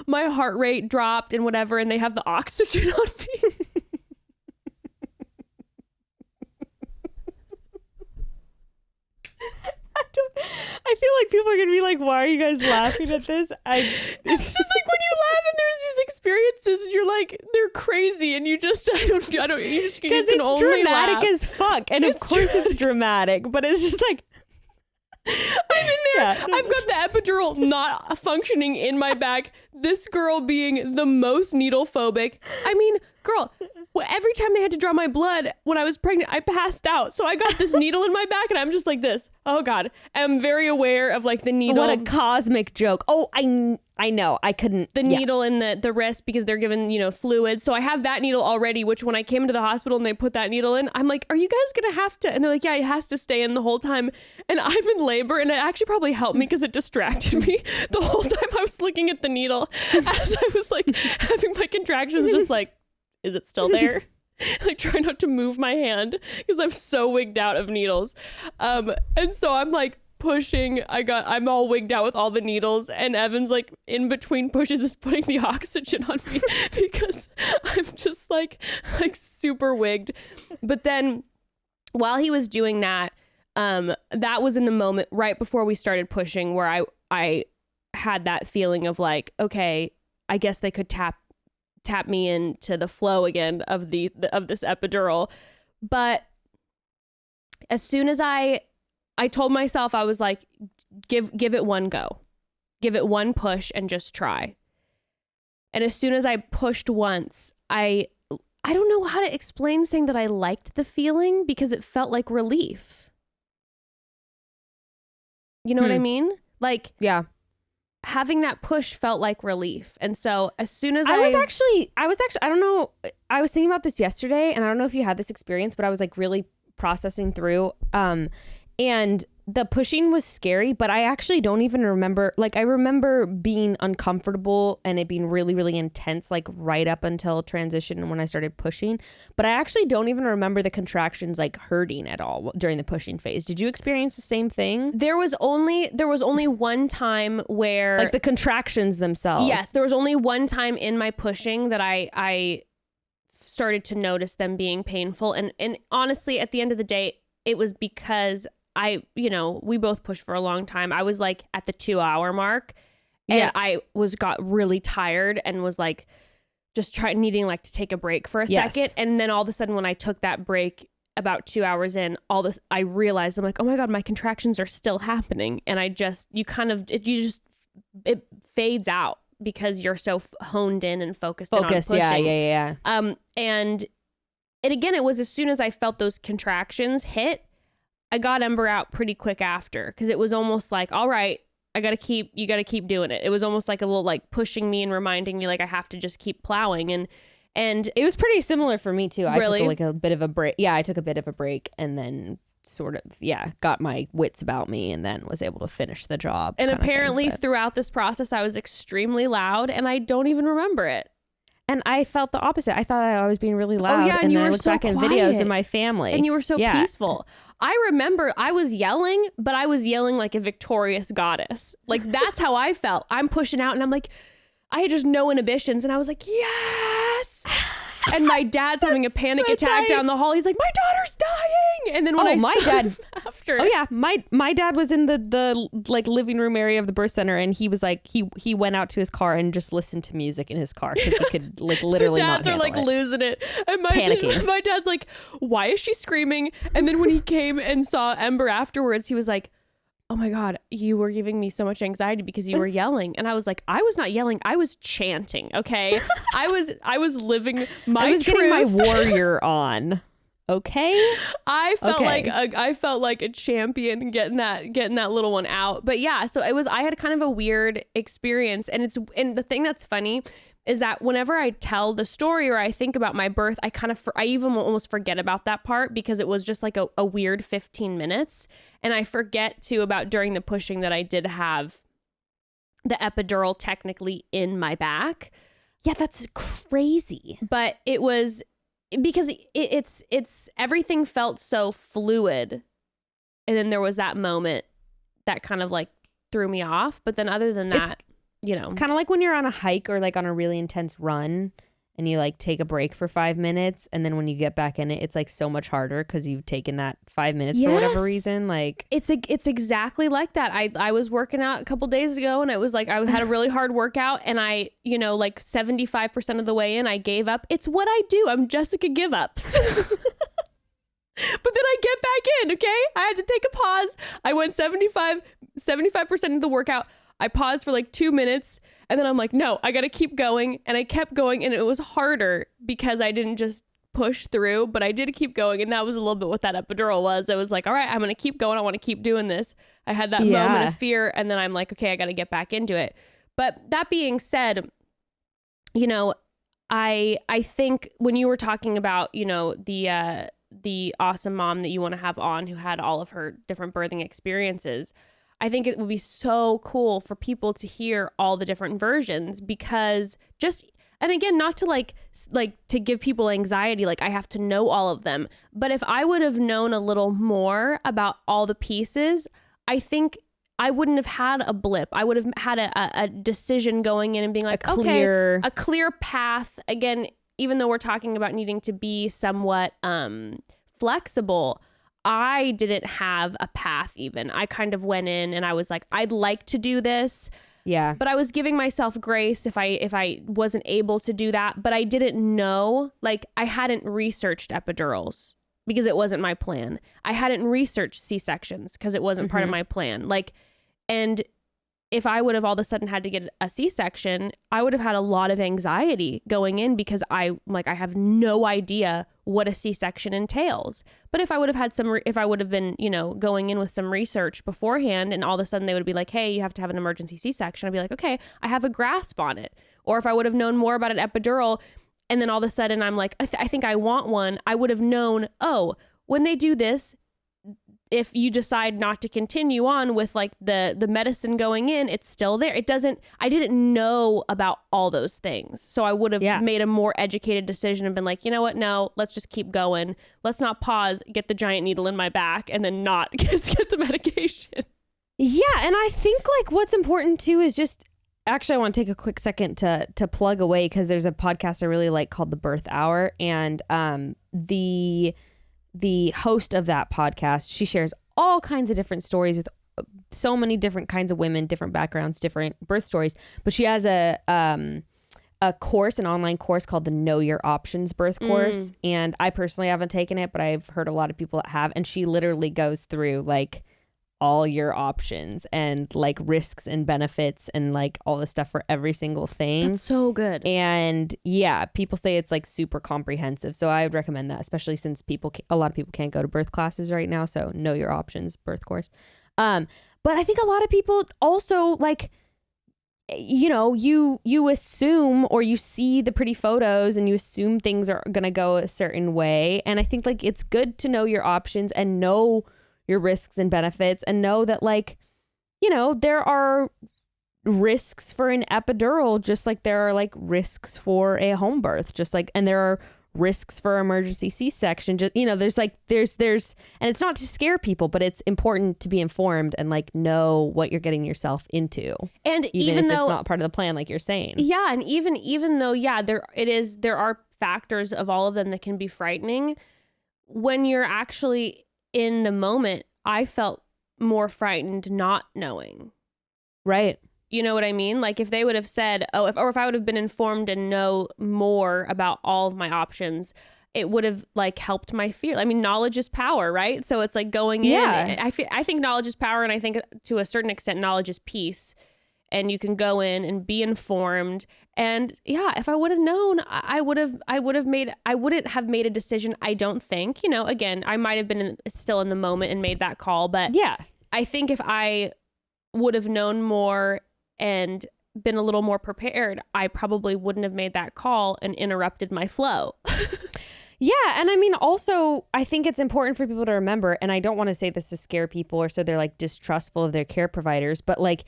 S3: my heart rate dropped and whatever, and they have the oxygen on me.
S6: I feel like people are gonna be like, why are you guys laughing at this?
S3: It's just like when you laugh and there's these experiences and you're like, they're crazy, and you just I don't you just
S6: because
S3: it's
S6: only dramatic laugh. As fuck, and of course it's dramatic, but it's just like
S3: I'm in there. Yeah. I've got the epidural not functioning in my back. This girl being the most needle phobic. I mean, girl, every time they had to draw my blood when I was pregnant, I passed out. So I got this needle in my back, and I'm just like this. Oh God, I'm very aware of like the needle.
S6: What a cosmic joke. Oh, I know. I couldn't.
S3: The needle in the wrist, because they're given, fluid. So I have that needle already, which when I came into the hospital and they put that needle in, I'm like, are you guys going to have to? And they're like, yeah, it has to stay in the whole time. And I'm in labor, and it actually probably helped me because it distracted me the whole time I was looking at the needle as I was like having my contractions, just like, is it still there? Like, try not to move my hand because I'm so wigged out of needles. And so I'm like pushing. I'm all wigged out with all the needles, and Evan's like in between pushes is putting the oxygen on me because I'm just like super wigged. But then while he was doing that, that was in the moment right before we started pushing where I had that feeling of like, okay, I guess they could tap me into the flow again of this epidural. But as soon as I told myself, I was like, give it one go, give it one push and just try. And as soon as I pushed once, I don't know how to explain saying that I liked the feeling because it felt like relief. You know what I mean? Like,
S6: yeah,
S3: having that push felt like relief. And so as soon as
S6: I was actually, I don't know. I was thinking about this yesterday, and I don't know if you had this experience, but I was like really processing through. And the pushing was scary, but I actually don't even remember. Like, I remember being uncomfortable and it being really, really intense, like right up until transition when I started pushing. But I actually don't even remember the contractions like hurting at all during the pushing phase. Did you experience the same thing?
S3: There was only one time where,
S6: like, the contractions themselves.
S3: Yes, there was only one time in my pushing that I started to notice them being painful. And honestly, at the end of the day, it was because we both pushed for a long time. I was like at the 2-hour mark, and I got really tired and was like just needing like to take a break for a second. And then all of a sudden, when I took that break about 2 hours in, I realized, I'm like, oh my God, my contractions are still happening. And it fades out because you're so honed in and focused in on pushing.
S6: Yeah.
S3: And again, it was as soon as I felt those contractions hit, I got Ember out pretty quick after, because it was almost like, all right, you got to keep doing it. It was almost like a little like pushing me and reminding me like I have to just keep plowing. And
S6: it was pretty similar for me too.
S3: Really?
S6: I took like a bit of a break. Yeah, I took a bit of a break and then sort of, got my wits about me and then was able to finish the job.
S3: And apparently throughout this process, I was extremely loud and I don't even remember it.
S6: And I felt the opposite. I thought I was being really loud.
S3: Oh, yeah, and
S6: then
S3: you
S6: I
S3: were
S6: looked
S3: so
S6: back in
S3: quiet.
S6: videos in my family.
S3: And you were so peaceful. I remember I was yelling, but I was yelling like a victorious goddess. Like, that's how I felt. I'm pushing out and I'm like, I had just no inhibitions. And I was like, yes. And my dad's having a panic attack down the hall. He's like, my daughter's dying. And then when
S6: my dad
S3: after.
S6: Oh yeah, my dad was in the like living room area of the birth center, and he was like he went out to his car and just listened to music in his car because he could like literally not
S3: the dads are like losing it, and my dad's like, why is she screaming? And then when he came and saw Ember afterwards, he was like, oh my God, you were giving me so much anxiety because you were yelling. And I was like, I was not yelling. I was chanting. Okay. I was living my truth.
S6: Getting my warrior on. Okay.
S3: I felt like a champion getting that little one out. But yeah, so I had kind of a weird experience. And the thing that's funny is that whenever I tell the story or I think about my birth, I even almost forget about that part because it was just like a weird 15 minutes. And I forget too about during the pushing that I did have the epidural technically in my back.
S6: Yeah, that's crazy.
S3: But it was because it's everything felt so fluid. And then there was that moment that kind of like threw me off. But then other than that, it's
S6: kind of like when you're on a hike or like on a really intense run and you like take a break for 5 minutes, and then when you get back in it, it's like so much harder because you've taken that 5 minutes for whatever reason. Like
S3: it's exactly like that. I was working out a couple days ago, and it was like I had a really hard workout, and I like 75% of the way in, I gave up. It's what I do. I'm Jessica Give Ups. But then I get back in. Okay, I had to take a pause. I went 75% of the workout. I paused for like 2 minutes, and then I'm like, no, I got to keep going. And I kept going, and it was harder because I didn't just push through, but I did keep going. And that was a little bit what that epidural was. I was like, all right, I'm going to keep going. I want to keep doing this. I had that moment of fear, and then I'm like, okay, I got to get back into it. But that being said, I think when you were talking about, the awesome mom that you want to have on who had all of her different birthing experiences, I think it would be so cool for people to hear all the different versions, because and again, not to like to give people anxiety, like I have to know all of them. But if I would have known a little more about all the pieces, I think I wouldn't have had a blip. I would have had a decision going in and being like, a clear path. Again, even though we're talking about needing to be somewhat flexible, I didn't have a path even. I kind of went in and I was like, I'd like to do this.
S6: Yeah.
S3: But I was giving myself grace if I wasn't able to do that. But I didn't know, like I hadn't researched epidurals because it wasn't my plan. I hadn't researched C-sections because it wasn't part of my plan. And if I would have all of a sudden had to get a C-section, I would have had a lot of anxiety going in because I have no idea what a C-section entails. But if I would have had if I would have been, going in with some research beforehand and all of a sudden they would be like, hey, you have to have an emergency C-section, I'd be like, okay, I have a grasp on it. Or if I would have known more about an epidural and then all of a sudden I'm like, I think I want one, I would have known, oh, when they do this, if you decide not to continue on with like the medicine going in, it's still there. I didn't know about all those things. So I would have made a more educated decision and been like, you know what? No, let's just keep going. Let's not pause, get the giant needle in my back and then not get the medication.
S6: Yeah. And I think like what's important too is just, actually, I want to take a quick second to plug away because there's a podcast I really like called The Birth Hour. And the host of that podcast, she shares all kinds of different stories with so many different kinds of women, different backgrounds, different birth stories. But she has a course, an online course called the Know Your Options birth course. And I personally haven't taken it, but I've heard a lot of people that have. And she literally goes through like all your options and like risks and benefits and like all this stuff for every single thing.
S3: That's so good.
S6: And yeah, people say it's like super comprehensive. So I would recommend that, especially since a lot of people can't go to birth classes right now. So Know Your Options birth course. But I think a lot of people also like, you assume or you see the pretty photos and you assume things are going to go a certain way. And I think like it's good to know your options and know your risks and benefits and know that like, there are risks for an epidural, just like there are like risks for a home birth, just like, and there are risks for emergency C-section. Just, there's, and it's not to scare people, but it's important to be informed and like know what you're getting yourself into.
S3: And
S6: even if it's not part of the plan, like you're saying.
S3: Yeah. And even though, there are factors of all of them that can be frightening when you're actually in the moment. I felt more frightened not knowing.
S6: Right.
S3: You know what I mean? Like if they would have said, if I would have been informed and know more about all of my options, it would have like helped my fear. I mean, knowledge is power, right? So it's like going in. I think knowledge is power, and I think to a certain extent, knowledge is peace. And you can go in and be informed. And yeah, if I would have known, I wouldn't have made a decision. I don't think, again, I might have been still in the moment and made that call. But
S6: yeah,
S3: I think if I would have known more and been a little more prepared, I probably wouldn't have made that call and interrupted my flow.
S6: Yeah. And I mean, also, I think it's important for people to remember, and I don't want to say this to scare people or so they're like distrustful of their care providers, but like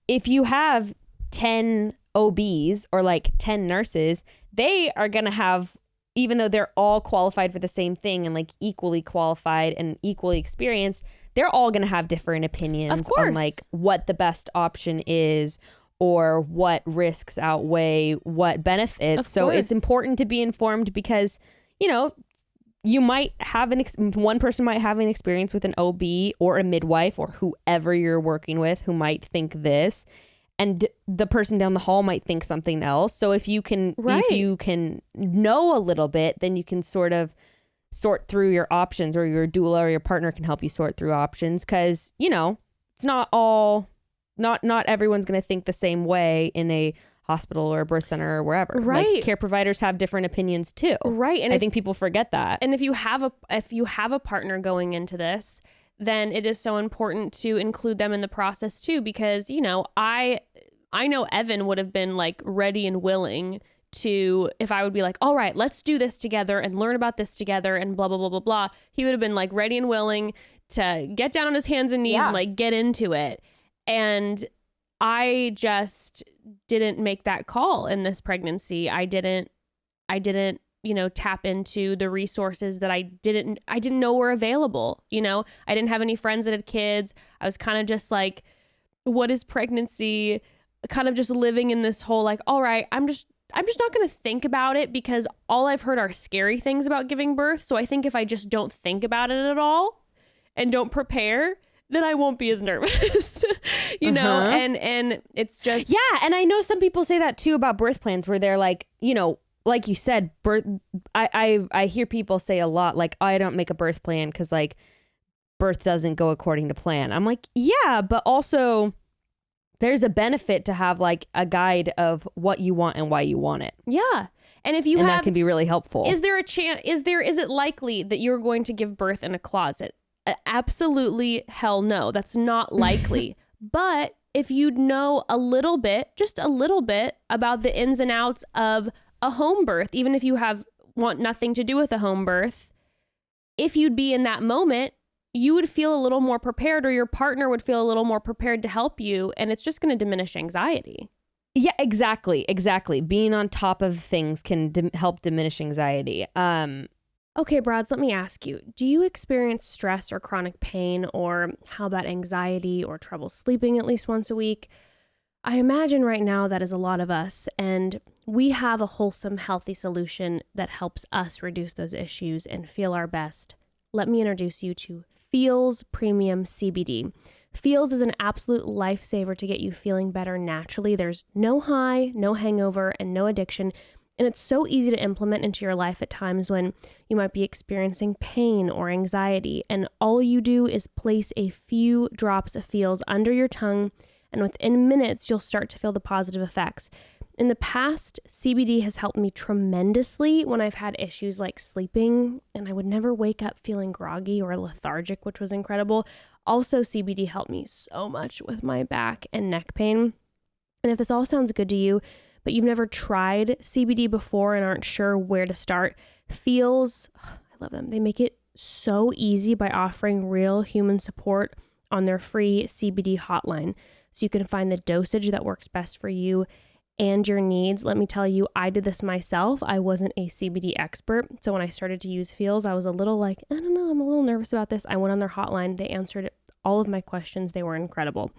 S6: if you have 10 OBs or like 10 nurses, they are going to have, even though they're all qualified for the same thing and like equally qualified and equally experienced, they're all going to have different opinions on like what the best option is or what risks outweigh what benefits. So it's important to be informed because, you might have one person might have an experience with an OB or a midwife or whoever you're working with who might think this, and the person down the hall might think something else. So if you can know a little bit, then you can sort of sort through your options, or your doula or your partner can help you sort through options. Cause it's not everyone's going to think the same way in a hospital or a birth center or wherever.
S3: Right.
S6: Like care providers have different opinions too.
S3: Right. And
S6: I think people forget that.
S3: And if you have a partner going into this, then it is so important to include them in the process too, because, I know Evan would have been like ready and willing to, if I would be like, all right, let's do this together and learn about this together and blah, blah, blah, blah, blah. He would have been like ready and willing to get down on his hands and knees and like get into it. And I just didn't make that call in this pregnancy. I didn't, tap into the resources that I didn't know were available. I didn't have any friends that had kids. I was kind of just like, what is pregnancy? Kind of just living in this whole like, all right, I'm just not going to think about it because all I've heard are scary things about giving birth. So I think if I just don't think about it at all and don't prepare, then I won't be as nervous, and it's just.
S6: Yeah. And I know some people say that too about birth plans where they're like, like you said, birth. I hear people say a lot like, oh, I don't make a birth plan because like birth doesn't go according to plan. I'm like, yeah, but also there's a benefit to have like a guide of what you want and why you want it.
S3: Yeah. And if you
S6: and
S3: have,
S6: that can be really helpful.
S3: is there a chance, is it likely that you're going to give birth in a closet? Absolutely hell no. That's not likely. But if you know a little bit, just a little bit about the ins and outs of a home birth, even if you want nothing to do with a home birth, if you'd be in that moment, you would feel a little more prepared, or your partner would feel a little more prepared to help you. And it's just going to diminish anxiety.
S6: Yeah, exactly. Being on top of things can help diminish anxiety.
S3: Okay, Broads, let me ask you, do you experience stress or chronic pain, or how about anxiety or trouble sleeping at least once a week? I imagine right now that is a lot of us, and we have a wholesome, healthy solution that helps us reduce those issues and feel our best. Let me introduce you to Feals Premium CBD. Feals is an absolute lifesaver to get you feeling better naturally. There's no high, no hangover, and no addiction. And it's so easy to implement into your life at times when you might be experiencing pain or anxiety. And all you do is place a few drops of Feals under your tongue, and within minutes, you'll start to feel the positive effects. In the past, CBD has helped me tremendously when I've had issues like sleeping, and I would never wake up feeling groggy or lethargic, which was incredible. Also, CBD helped me so much with my back and neck pain. And if this all sounds good to you, but you've never tried CBD before and aren't sure where to start, Feals, I love them. They make it so easy by offering real human support on their free CBD hotline. So you can find the dosage that works best for you and your needs. Let me tell you, I did this myself. I wasn't a CBD expert. So when I started to use Feals, I was a little like, I don't know, I'm a little nervous about this. I went on their hotline. They answered all of my questions. They were incredible.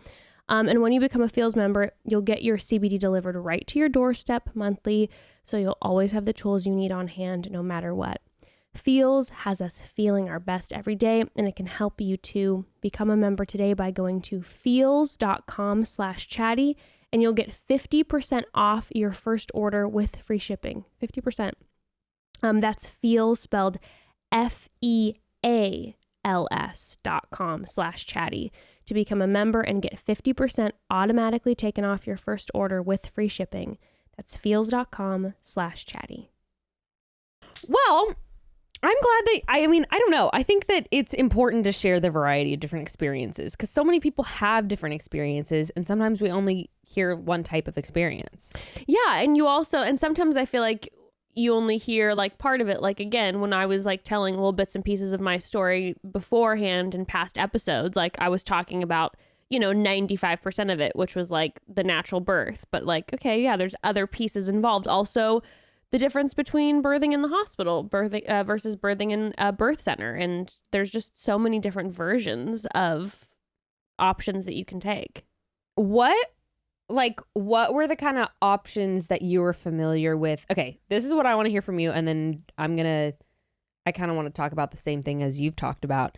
S3: And when you become a Feals member, you'll get your CBD delivered right to your doorstep monthly. So you'll always have the tools you need on hand no matter what. Feals has us feeling our best every day, and it can help you to become a member today by going to feals.com/chatty, and you'll get 50% off your first order with free shipping. 50%. That's Feals, spelled FEALS.com/chatty, to become a member and get 50% automatically taken off your first order with free shipping. That's feals.com/chatty.
S6: Well, I'm glad I don't know. I think that it's important to share the variety of different experiences, because so many people have different experiences, and sometimes we only hear one type of experience.
S3: Yeah. And sometimes I feel like you only hear like part of it. Like, again, when I was like telling little bits and pieces of my story beforehand in past episodes, like I was talking about, 95% of it, which was like the natural birth. But like, okay, yeah, there's other pieces involved. Also, the difference between birthing in the hospital, versus birthing in a birth center. And there's just so many different versions of options that you can take.
S6: What were the kind of options that you were familiar with? Okay, this is what I want to hear from you. And then I kind of want to talk about the same thing as you've talked about.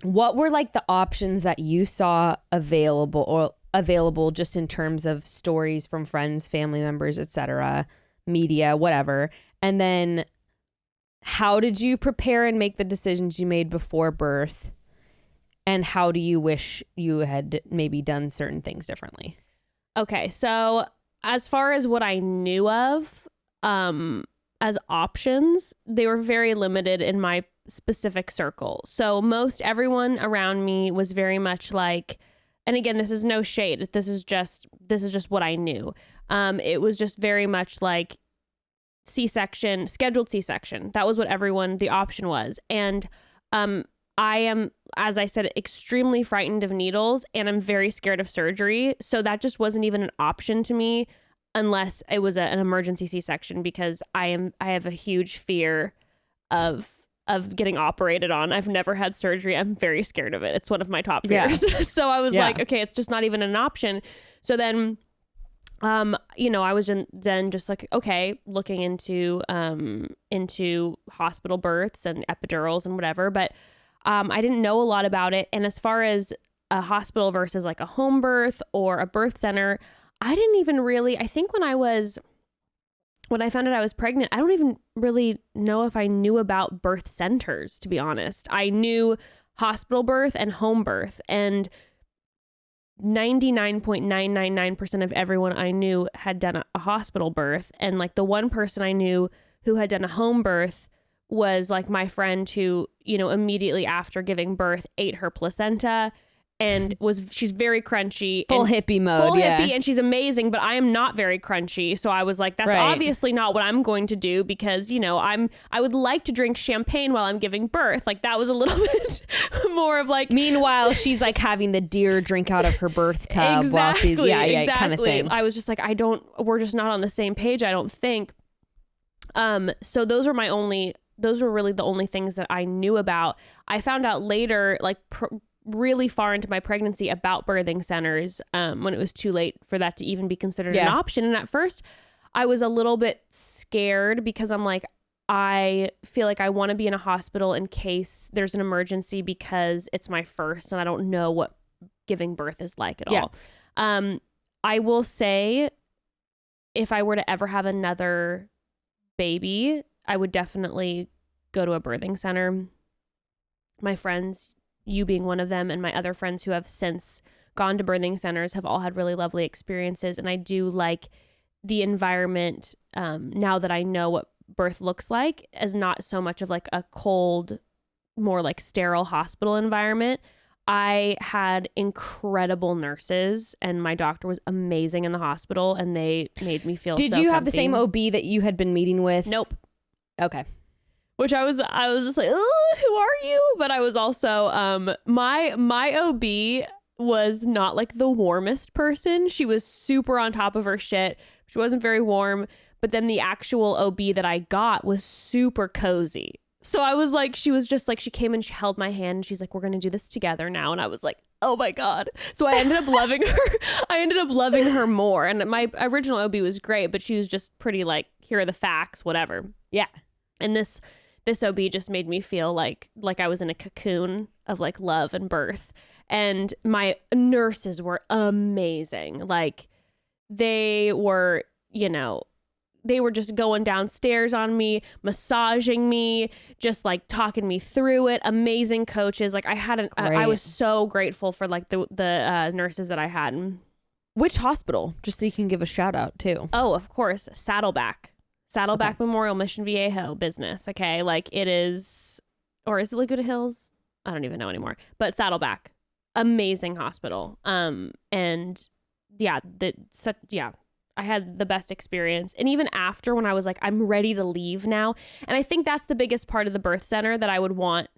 S6: What were like the options that you saw available just in terms of stories from friends, family members, etc., media, whatever? And then how did you prepare and make the decisions you made before birth? And how do you wish you had maybe done certain things differently?
S3: Okay, so as far as what I knew of as options, they were very limited in my specific circle. So everyone around me was very much like, and again, this is no shade. This is just what I knew. It was just very much like C-section, scheduled C-section. That was what the option was. And I am, as I said, extremely frightened of needles, and I'm very scared of surgery. So that just wasn't even an option to me unless it was an emergency C-section, because I have a huge fear of getting operated on. I've never had surgery. I'm very scared of it. It's one of my top fears. Yeah. So I was like, okay, it's just not even an option. So then, I was then just like, okay, looking into hospital births and epidurals and whatever, but I didn't know a lot about it. And as far as a hospital versus like a home birth or a birth center, I didn't even really, I think when I found out I was pregnant, I don't even really know if I knew about birth centers, to be honest. I knew hospital birth and home birth. And 99.999% of everyone I knew had done a hospital birth. And like the one person I knew who had done a home birth was like my friend who, you know, immediately after giving birth ate her placenta and she's very crunchy.
S6: Full hippie mode.
S3: Hippie, and she's amazing, but I am not very crunchy. So I was like, that's obviously not what I'm going to do because, you know, I would like to drink champagne while I'm giving birth. Like that was a little bit more of like.
S6: Meanwhile, she's like having the deer drink out of her birth tub while she's
S3: exactly.
S6: kind of thing.
S3: I was just like, we're just not on the same page, I don't think. So those were really the only things that I knew about. I found out later, like really far into my pregnancy, about birthing centers when it was too late for that to even be considered an option. And at first I was a little bit scared because I'm like, I feel like I want to be in a hospital in case there's an emergency because it's my first and I don't know what giving birth is like at all. I will say if I were to ever have another baby, I would definitely go to a birthing center. My friends, you being one of them, and my other friends who have since gone to birthing centers have all had really lovely experiences. And I do like the environment now that I know what birth looks like as not so much of like a cold, more like sterile hospital environment. I had incredible nurses and my doctor was amazing in the hospital and they made me feel
S6: Did
S3: so
S6: you have the
S3: comfy.
S6: same OB that you had been meeting with?
S3: Nope.
S6: Okay.
S3: Which I was just like, who are you? But I was also my OB was not like the warmest person. She was super on top of her shit. She wasn't very warm. But then the actual OB that I got was super cozy. So I was like, she was just like, she came and she held my hand and she's like, we're going to do this together now. And I was like, oh my God. So I ended up loving her. I ended up loving her more. And my original OB was great, but she was just pretty like, here are the facts, whatever.
S6: Yeah.
S3: And this OB just made me feel like I was in a cocoon of like love and birth. And my nurses were amazing. Like they were, you know, they were just going downstairs on me, massaging me, just like talking me through it. Amazing coaches. Like I was so grateful for like the nurses that I had.
S6: Which hospital? Just so you can give a shout out too.
S3: Oh, of course. Saddleback Memorial Mission Viejo business. Okay. Like it is, or is it Laguna Hills? I don't even know anymore, but Saddleback, amazing hospital. And yeah, I had the best experience. And even after, when I was like, I'm ready to leave now. And I think that's the biggest part of the birth center that I would want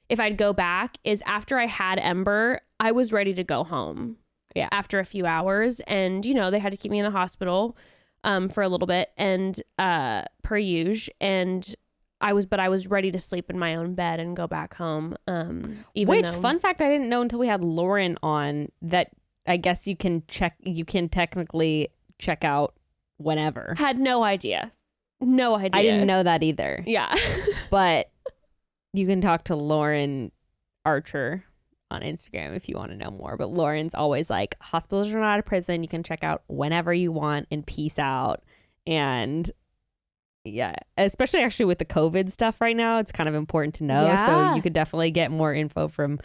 S3: if I'd go back is after I had Ember, I was ready to go home. Yeah. After a few hours. And, you know, they had to keep me in the hospital for a little bit and per usual. And I was ready to sleep in my own bed and go back home.
S6: Fun fact, I didn't know until we had Lauren on that I guess you can technically check out whenever.
S3: Had no idea. I
S6: didn't know that either.
S3: Yeah.
S6: But you can talk to Lauren Archer on Instagram if you want to know more. But Lauren's always like, hospitals are not a prison. You can check out whenever you want and peace out. And yeah, especially actually with the COVID stuff right now, it's kind of important to know.
S3: Yeah.
S6: So you could definitely get more info from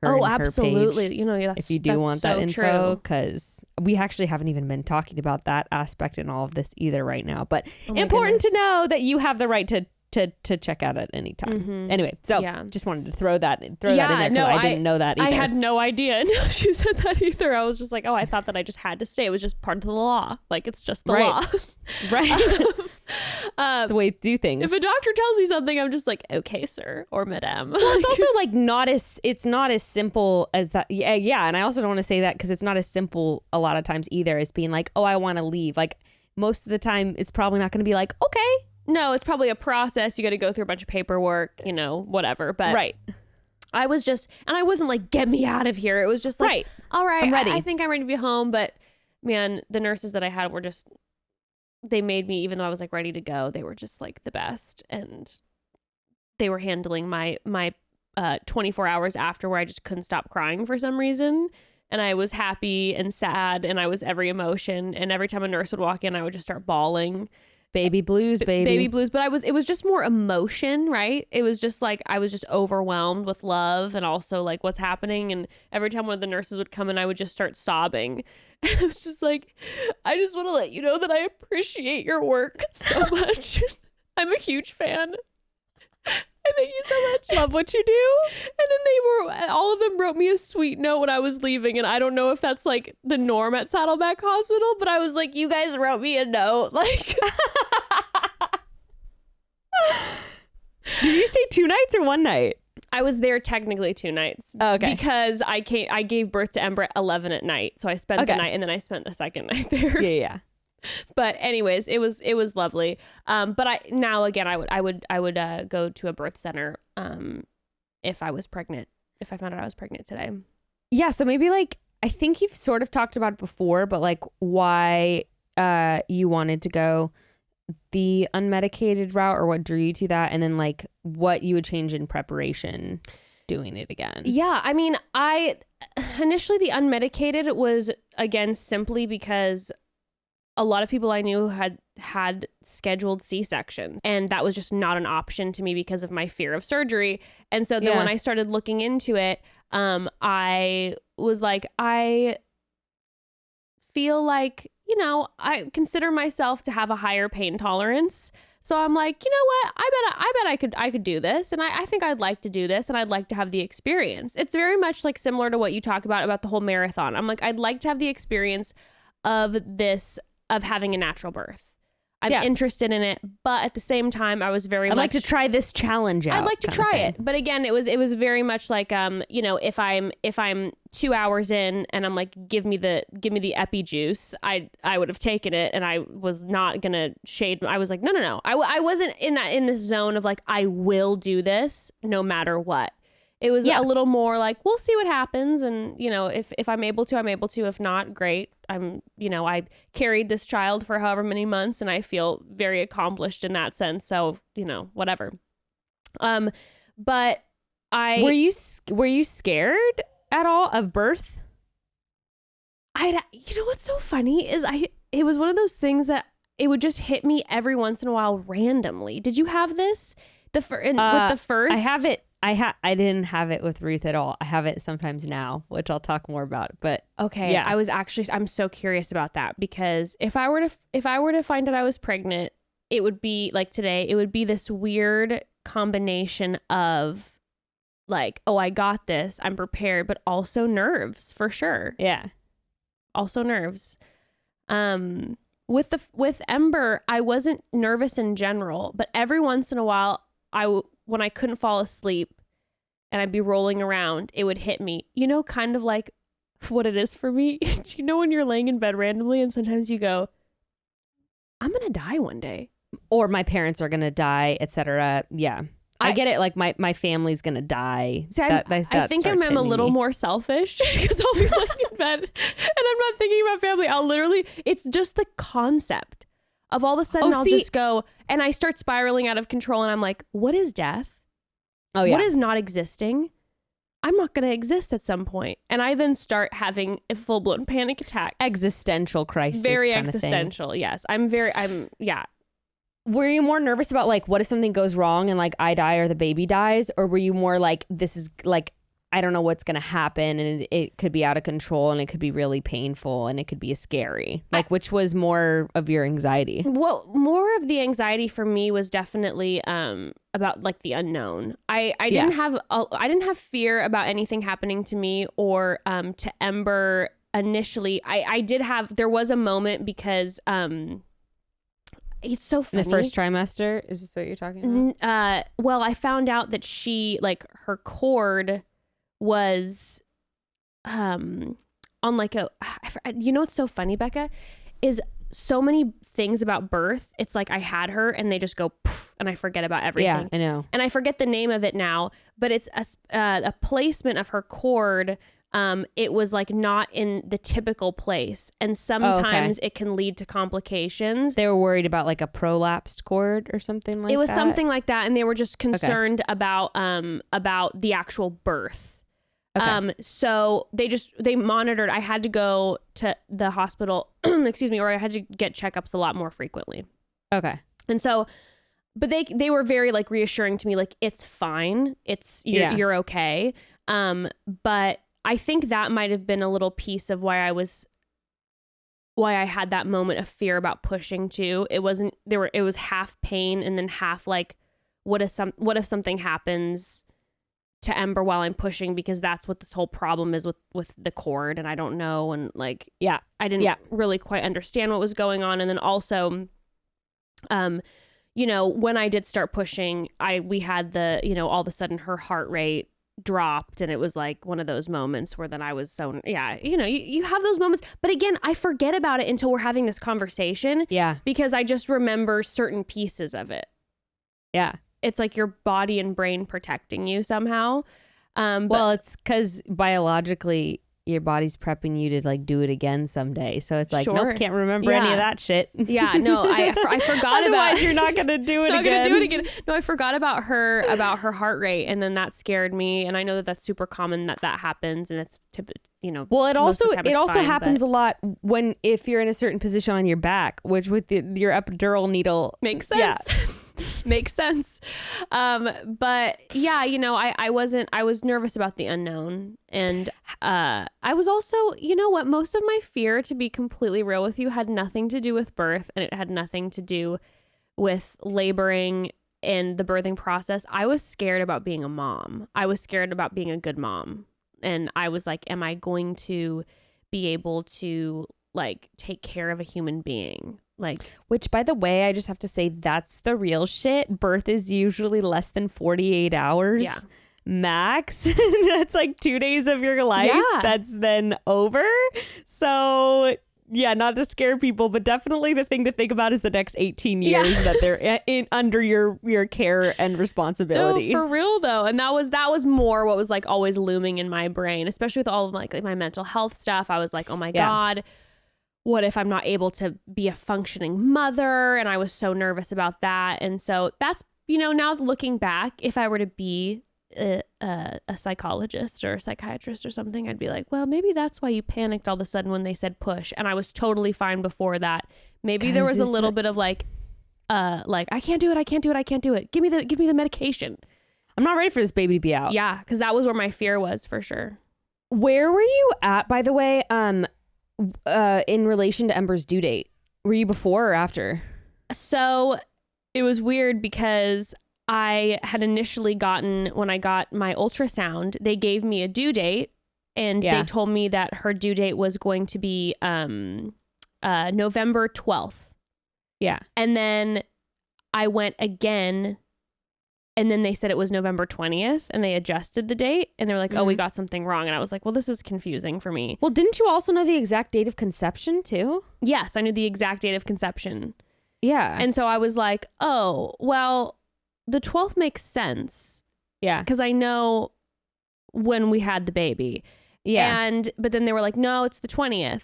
S6: her.
S3: Oh,
S6: and
S3: absolutely.
S6: Her page
S3: you know,
S6: if you do want that info,
S3: true.
S6: because we actually haven't even been talking about that aspect in all of this either right now. But
S3: Oh my
S6: important
S3: goodness.
S6: to know that you have the right to check out at any time.
S3: Mhm.
S6: Anyway, so
S3: Yeah.
S6: just wanted to throw that in there
S3: Yeah,
S6: because
S3: no,
S6: I didn't know that either.
S3: I had no idea until she said that either. I was just like, oh, I thought that I just had to stay. It was just part of the law. Like, it's just the
S6: Right.
S3: law.
S6: Right. That's the way to do things.
S3: If a doctor tells me something, I'm just like, okay, sir, or madam.
S6: Well, it's also like it's not as simple as that. Yeah. And I also don't want to say that because it's not as simple a lot of times either as being like, oh, I want to leave. Like most of the time, it's probably not going to be like, okay.
S3: No, it's probably a process. You got to go through a bunch of paperwork, you know, whatever. But
S6: right.
S3: I was just, and I wasn't like, get me out of here. It was just like,
S6: right.
S3: All right,
S6: I'm ready.
S3: I think I'm ready to be home. But man, the nurses that I had were just, they made me, even though I was like ready to go, they were just like the best. And they were handling my 24 hours after where I just couldn't stop crying for some reason. And I was happy and sad and I was every emotion. And every time a nurse would walk in, I would just start bawling.
S6: Baby blues, baby.
S3: Baby blues, but it was just more emotion, right? It was just like I was just overwhelmed with love and also like what's happening, and every time one of the nurses would come in, I would just start sobbing. It was just like, I just want to let you know that I appreciate your work so much. I'm a huge fan. Thank you so much.
S6: Love what you do.
S3: And then all of them wrote me a sweet note when I was leaving. And I don't know if that's like the norm at Saddleback Hospital, but I was like, you guys wrote me a note. Like,
S6: Did you stay 2 nights or 1 night?
S3: I was there technically 2 nights.
S6: Oh, okay.
S3: Because I gave birth to Ember at 11 at night. So I spent the night and then I spent the second night there.
S6: Yeah.
S3: But anyways, it was lovely. But I would go to a birth center if I was pregnant, if I found out I was pregnant today.
S6: Yeah, so maybe like I think you've sort of talked about it before, but like why you wanted to go the unmedicated route or what drew you to that, and then like what you would change in preparation doing it again.
S3: Yeah, I mean, I initially the unmedicated was again simply because a lot of people I knew had scheduled C-sections, and that was just not an option to me because of my fear of surgery. And so then when I started looking into it, I was like, I feel like, you know, I consider myself to have a higher pain tolerance. So I'm like, you know what? I bet I could do this. And I think I'd like to do this, and I'd like to have the experience. It's very much like similar to what you talk about the whole marathon. I'm like, I'd like to have the experience of this, of having a natural birth. I'm interested in it, but at the same time, I was I'd
S6: like to try this challenge out.
S3: I'd like to try it, but again, it was very much like you know, if I'm 2 hours in and I'm like, give me the epi juice, I would have taken it, and I was not gonna shade. I was like, no. I wasn't in this zone of like, I will do this no matter what. It was a little more like, we'll see what happens. And, you know, if I'm able to, I'm able to. If not, great. I carried this child for however many months, and I feel very accomplished in that sense. So, you know, whatever. But
S6: were you scared at all of birth?
S3: You know, what's so funny is it was one of those things that it would just hit me every once in a while randomly. Did you have this? With the first?
S6: I have it. I didn't have it with Ruth at all. I have it sometimes now, which I'll talk more about. But
S3: okay, yeah. I'm so curious about that, because if I were to find out I was pregnant, it would be like today. It would be this weird combination of like, oh, I got this, I'm prepared, but also nerves for sure.
S6: Yeah,
S3: also nerves. With Ember, I wasn't nervous in general, but every once in a while, when I couldn't fall asleep and I'd be rolling around, it would hit me, you know, kind of like what it is for me. Do you know when you're laying in bed randomly and sometimes you go, I'm going to die one day,
S6: or my parents are going to die, etc. Yeah. I get it. Like my family's going to die.
S3: See, I think I'm a little more selfish because I'll be laying in bed and I'm not thinking about family. It's just the concept of all of a sudden I'll just go and I start spiraling out of control, and I'm like, what is death?
S6: Oh yeah.
S3: What is not existing? I'm not going to exist at some point. And I then start having a full-blown panic attack.
S6: Existential crisis.
S3: Very existential. Yes. Yeah.
S6: Were you more nervous about like, what if something goes wrong and like I die or the baby dies? Or were you more like, this is like, I don't know what's going to happen, and it could be out of control, and it could be really painful, and it could be scary? Like, which was more of your anxiety? Well,
S3: more of the anxiety for me was definitely about like the unknown. I didn't have fear about anything happening to me or to Ember initially. There was a moment because it's so funny.
S6: In the first trimester, is this what you're talking about?
S3: Well, I found out that she, like, her cord was on like you know what's so funny, Bekah, is so many things about birth. It's like I had her and they just go poof, and I forget about everything.
S6: Yeah, I know.
S3: And I forget the name of it now, but it's a placement of her cord. It was like not in the typical place, and sometimes it can lead to complications.
S6: They were worried about like a prolapsed cord or something like that.
S3: It was something like that, and they were just concerned about the actual birth. Okay. So they monitored. I had to go to the hospital, excuse me, or I had to get checkups a lot more frequently.
S6: Okay.
S3: And so, but they were very like reassuring to me, like, it's fine. You're okay. But I think that might have been a little piece of why I had that moment of fear about pushing too. It was half pain and then half like, what if something happens to Ember while I'm pushing, because that's what this whole problem is with the cord, and I don't know, and like, I didn't really quite understand what was going on. And then also, when I did start pushing, we had all of a sudden her heart rate dropped, and it was like one of those moments where then I was so, you have those moments, but again, I forget about it until we're having this conversation.
S6: Yeah.
S3: Because I just remember certain pieces of it.
S6: Yeah.
S3: It's like your body and brain protecting you somehow.
S6: Well, it's because biologically your body's prepping you to like do it again someday. So it's like, nope, can't remember any of that shit.
S3: Yeah, no, I forgot
S6: Otherwise, you're not gonna do it
S3: not
S6: again.
S3: Gonna do it again. No, I forgot about her heart rate, and then that scared me. And I know that that's super common that happens, and it's
S6: Well, it also
S3: fine,
S6: happens a lot if you're in a certain position on your back, which with your epidural needle
S3: makes sense. Yeah. Makes sense. But yeah, I was nervous about the unknown. And I was also, what, most of my fear, to be completely real with you, had nothing to do with birth, and it had nothing to do with laboring and the birthing process. I was scared about being a mom. I was scared about being a good mom. And I was like, am I going to be able to like take care of a human being?
S6: Which, by the way, I just have to say, that's the real shit. Birth is usually less than 48 hours max. That's like 2 days of your life. That's then over. So yeah, not to scare people, but definitely the thing to think about is the next 18 years that they're under your care and responsibility.
S3: No, for real though. And that was more what was like always looming in my brain, especially with all of like my mental health stuff. I was like, oh my God, what if I'm not able to be a functioning mother? And I was so nervous about that. And so that's, now looking back, if I were to be a psychologist or a psychiatrist or something, I'd be like, well, maybe that's why you panicked all of a sudden when they said push. And I was totally fine before that. Maybe there was a little bit of like, I can't do it. Give me the medication.
S6: I'm not ready for this baby to be out.
S3: Yeah. Cause that was where my fear was, for sure.
S6: Where were you at, by the way? In relation to Ember's due date, were you before or after?
S3: So it was weird because I had initially when I got my ultrasound, they gave me a due date, and they told me that her due date was going to be November 12th.
S6: Yeah.
S3: And then I went again, and then they said it was November 20th, and they adjusted the date, and they were like, oh, we got something wrong. And I was like, well, this is confusing for me.
S6: Well, didn't you also know the exact date of conception too?
S3: Yes, I knew the exact date of conception.
S6: Yeah.
S3: And so I was like, oh, well, the 12th makes sense.
S6: Yeah.
S3: Because I know when we had the baby.
S6: Yeah.
S3: But then they were like, no, it's the 20th.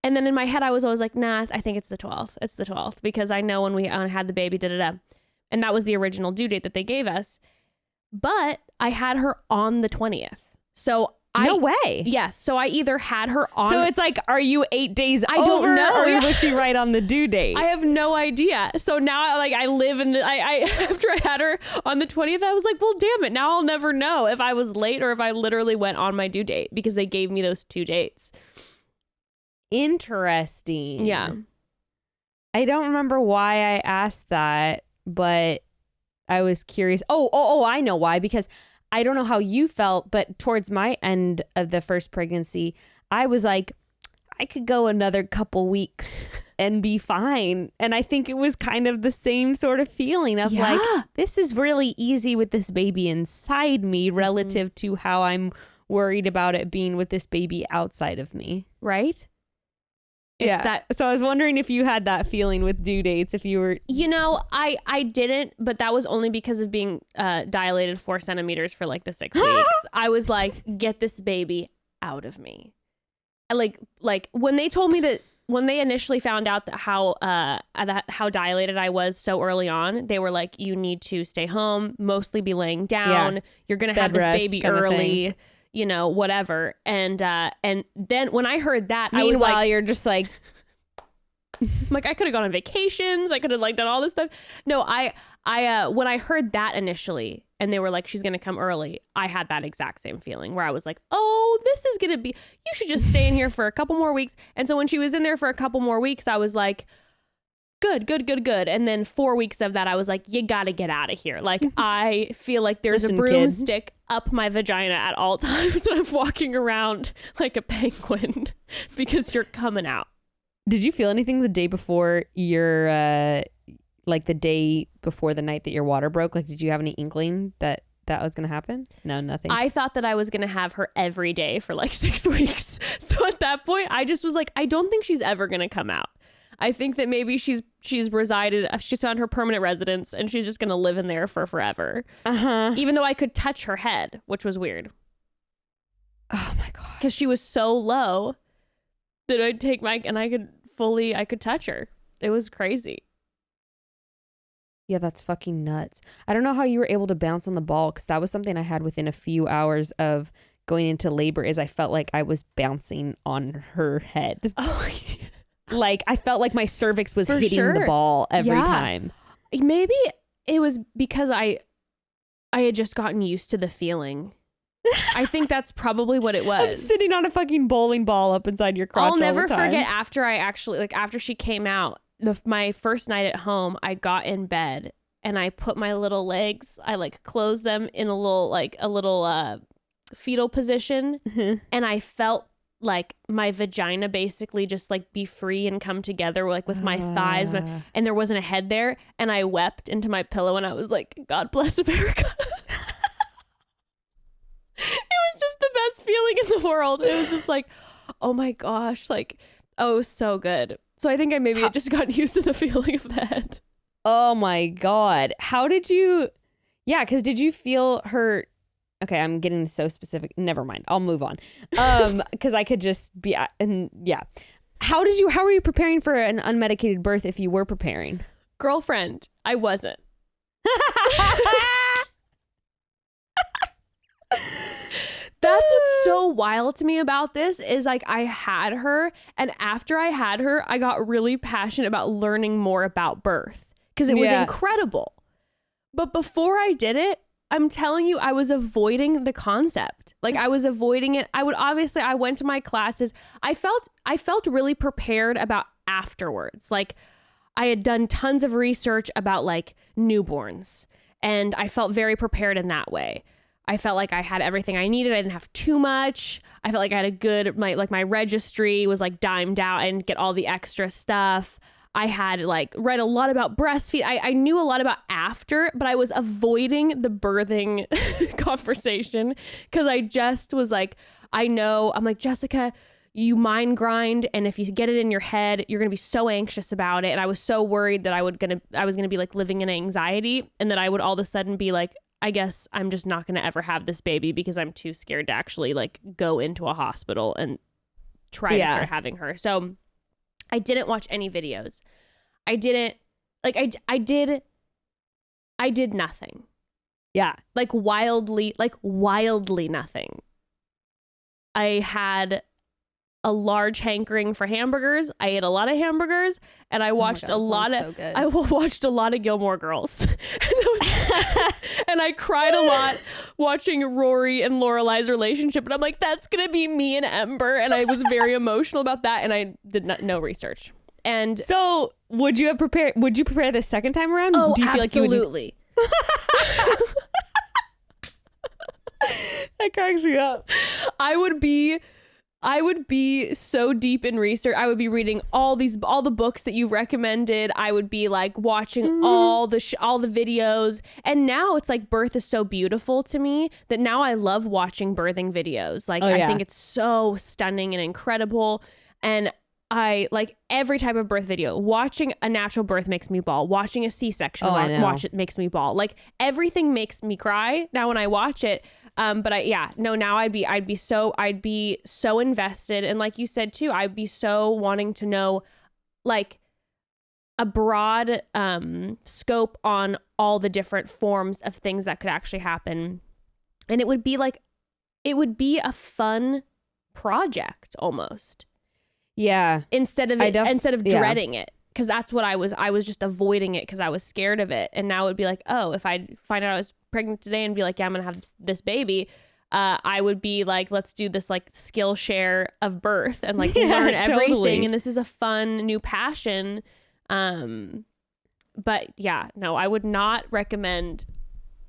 S3: And then in my head, I was always like, nah, I think it's the 12th. It's the 12th, because I know when we had the baby, da-da-da. And that was the original due date that they gave us. But I had her on the 20th. So
S6: no way.
S3: Yes. So I either had her on.
S6: So it's like, are you 8 days
S3: I don't know.
S6: Or was she right on the due date?
S3: I have no idea. So now I live in after I had her on the 20th, I was like, well, damn it. Now I'll never know if I was late or if I literally went on my due date, because they gave me those 2 dates.
S6: Interesting.
S3: Yeah.
S6: I don't remember why I asked that, but I was curious. Oh, I know why. Because I don't know how you felt, but towards my end of the first pregnancy, I was like, I could go another couple weeks and be fine. And I think it was kind of the same sort of feeling of like, this is really easy with this baby inside me relative to how I'm worried about it being with this baby outside of me.
S3: Right?
S6: So I was wondering if you had that feeling with due dates, if you were...
S3: I didn't, but that was only because of being dilated 4 centimeters for like the 6 weeks. I was like, get this baby out of me. Like when they told me that, when they initially found out that how dilated I was so early on, they were like, you need to stay home, mostly be laying down. You're going to have this baby early. Whatever. And then when I heard that,
S6: meanwhile,
S3: I was like,
S6: you're just like,
S3: I'm like, I could have gone on vacations. I could have like done all this stuff. No, I when I heard that initially and they were like, she's going to come early, I had that exact same feeling where I was like, oh, this is going to be, you should just stay in here for a couple more weeks. And so when she was in there for a couple more weeks, I was like, good. And then 4 weeks of that, I was like, you got to get out of here. Like, I feel like there's a broomstick up my vagina at all times. And I'm walking around like a penguin because you're coming out.
S6: Did you feel anything the day before your, like the day before the night that your water broke? Like, did you have any inkling that was going to happen? No, nothing.
S3: I thought that I was going to have her every day for like 6 weeks. So at that point, I just was like, I don't think she's ever going to come out. I think that maybe she's found her permanent residence and she's just going to live in there for forever. Even though I could touch her head, which was weird.
S6: Oh my God.
S3: Because she was so low that I'd take and I could touch her. It was crazy.
S6: Yeah, that's fucking nuts. I don't know how you were able to bounce on the ball, because that was something I had within a few hours of going into labor, is I felt like I was bouncing on her head.
S3: Oh,
S6: like I felt like my cervix was
S3: For
S6: hitting
S3: sure.
S6: the ball every time.
S3: Maybe it was because I had just gotten used to the feeling. I think that's probably what it was.
S6: I'm sitting on a fucking bowling ball up inside your crotch.
S3: I'll never
S6: all the time.
S3: forget after after she came out, my first night at home, I got in bed and I put my little legs, I like closed them in a little fetal position, and I felt like my vagina basically just like be free and come together like with my thighs, and there wasn't a head there, and I wept into my pillow and I was like, God bless America. It was just the best feeling in the world. It was just like, oh my gosh, like, oh, it was so good. So I think I maybe had just gotten used to the feeling of that.
S6: Oh my God. How did you, because did you feel her, okay, I'm getting so specific. Never mind. I'll move on. Because I could just be, How were you preparing for an unmedicated birth if you were preparing?
S3: Girlfriend, I wasn't. That's what's so wild to me about this is like I had her, and after I had her, I got really passionate about learning more about birth because it was incredible. But before I did it, I'm telling you, I was avoiding the concept. Like I was avoiding it. I went to my classes. I felt really prepared about afterwards. Like I had done tons of research about like newborns, and I felt very prepared in that way. I felt like I had everything I needed. I didn't have too much. I felt like I had a good, my registry was like dimed out. I didn't get all the extra stuff. I had like read a lot about breastfeed. I knew a lot about after, but I was avoiding the birthing conversation because I just was like, I'm like, Jessica, you mind grind, and if you get it in your head, you're gonna be so anxious about it. And I was so worried that I was gonna be like living in anxiety, and that I would all of a sudden be like, I guess I'm just not going to ever have this baby because I'm too scared to actually like go into a hospital and try to start having her. So I didn't watch any videos. I didn't like, I did nothing.
S6: Yeah.
S3: Like wildly nothing. I had a large hankering for hamburgers. I ate a lot of hamburgers, and I watched watched a lot of Gilmore Girls. And I cried a lot watching Rory and Lorelai's relationship, and I'm like, that's gonna be me and Ember, and I was very emotional about that, and I did no research. And
S6: so would you prepare this second time around?
S3: Oh,
S6: do you feel
S3: absolutely.
S6: Like that cracks me up.
S3: I would be so deep in research. I would be reading all the books that you've recommended. I would be like watching all the videos. And now it's like birth is so beautiful to me that now I love watching birthing videos. Like I think it's so stunning and incredible. And I like every type of birth video. Watching a natural birth makes me bawl. Watching a C-section watch it makes me bawl. Like everything makes me cry now when I watch it. But now I'd be so invested. And like you said too, I'd be so wanting to know like a broad scope on all the different forms of things that could actually happen. And it would be a fun project almost.
S6: Yeah.
S3: instead of dreading it. Because that's what I was just avoiding it because I was scared of it. And now it would be like, oh, if I find out I was pregnant today and be like, yeah, I'm gonna have this baby, I would be like, let's do this like skill share of birth and like learn everything.
S6: Totally.
S3: And this is a fun new passion. But yeah, no, I would not recommend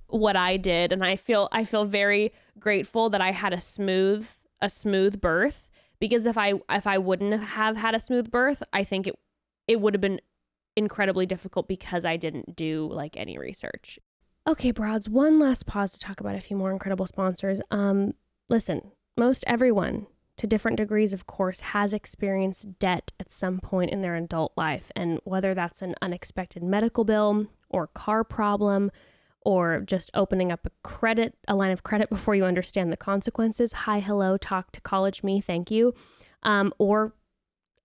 S3: what I did. And I feel very grateful that I had a smooth birth, because if I wouldn't have had a smooth birth, I think it would have been incredibly difficult because I didn't do like any research. Okay, broads, one last pause to talk about a few more incredible sponsors. Listen, most everyone, to different degrees, of course, has experienced debt at some point in their adult life. And whether that's an unexpected medical bill or car problem, or just opening up a line of credit before you understand the consequences. Hi, hello, talk to college me, thank you. Or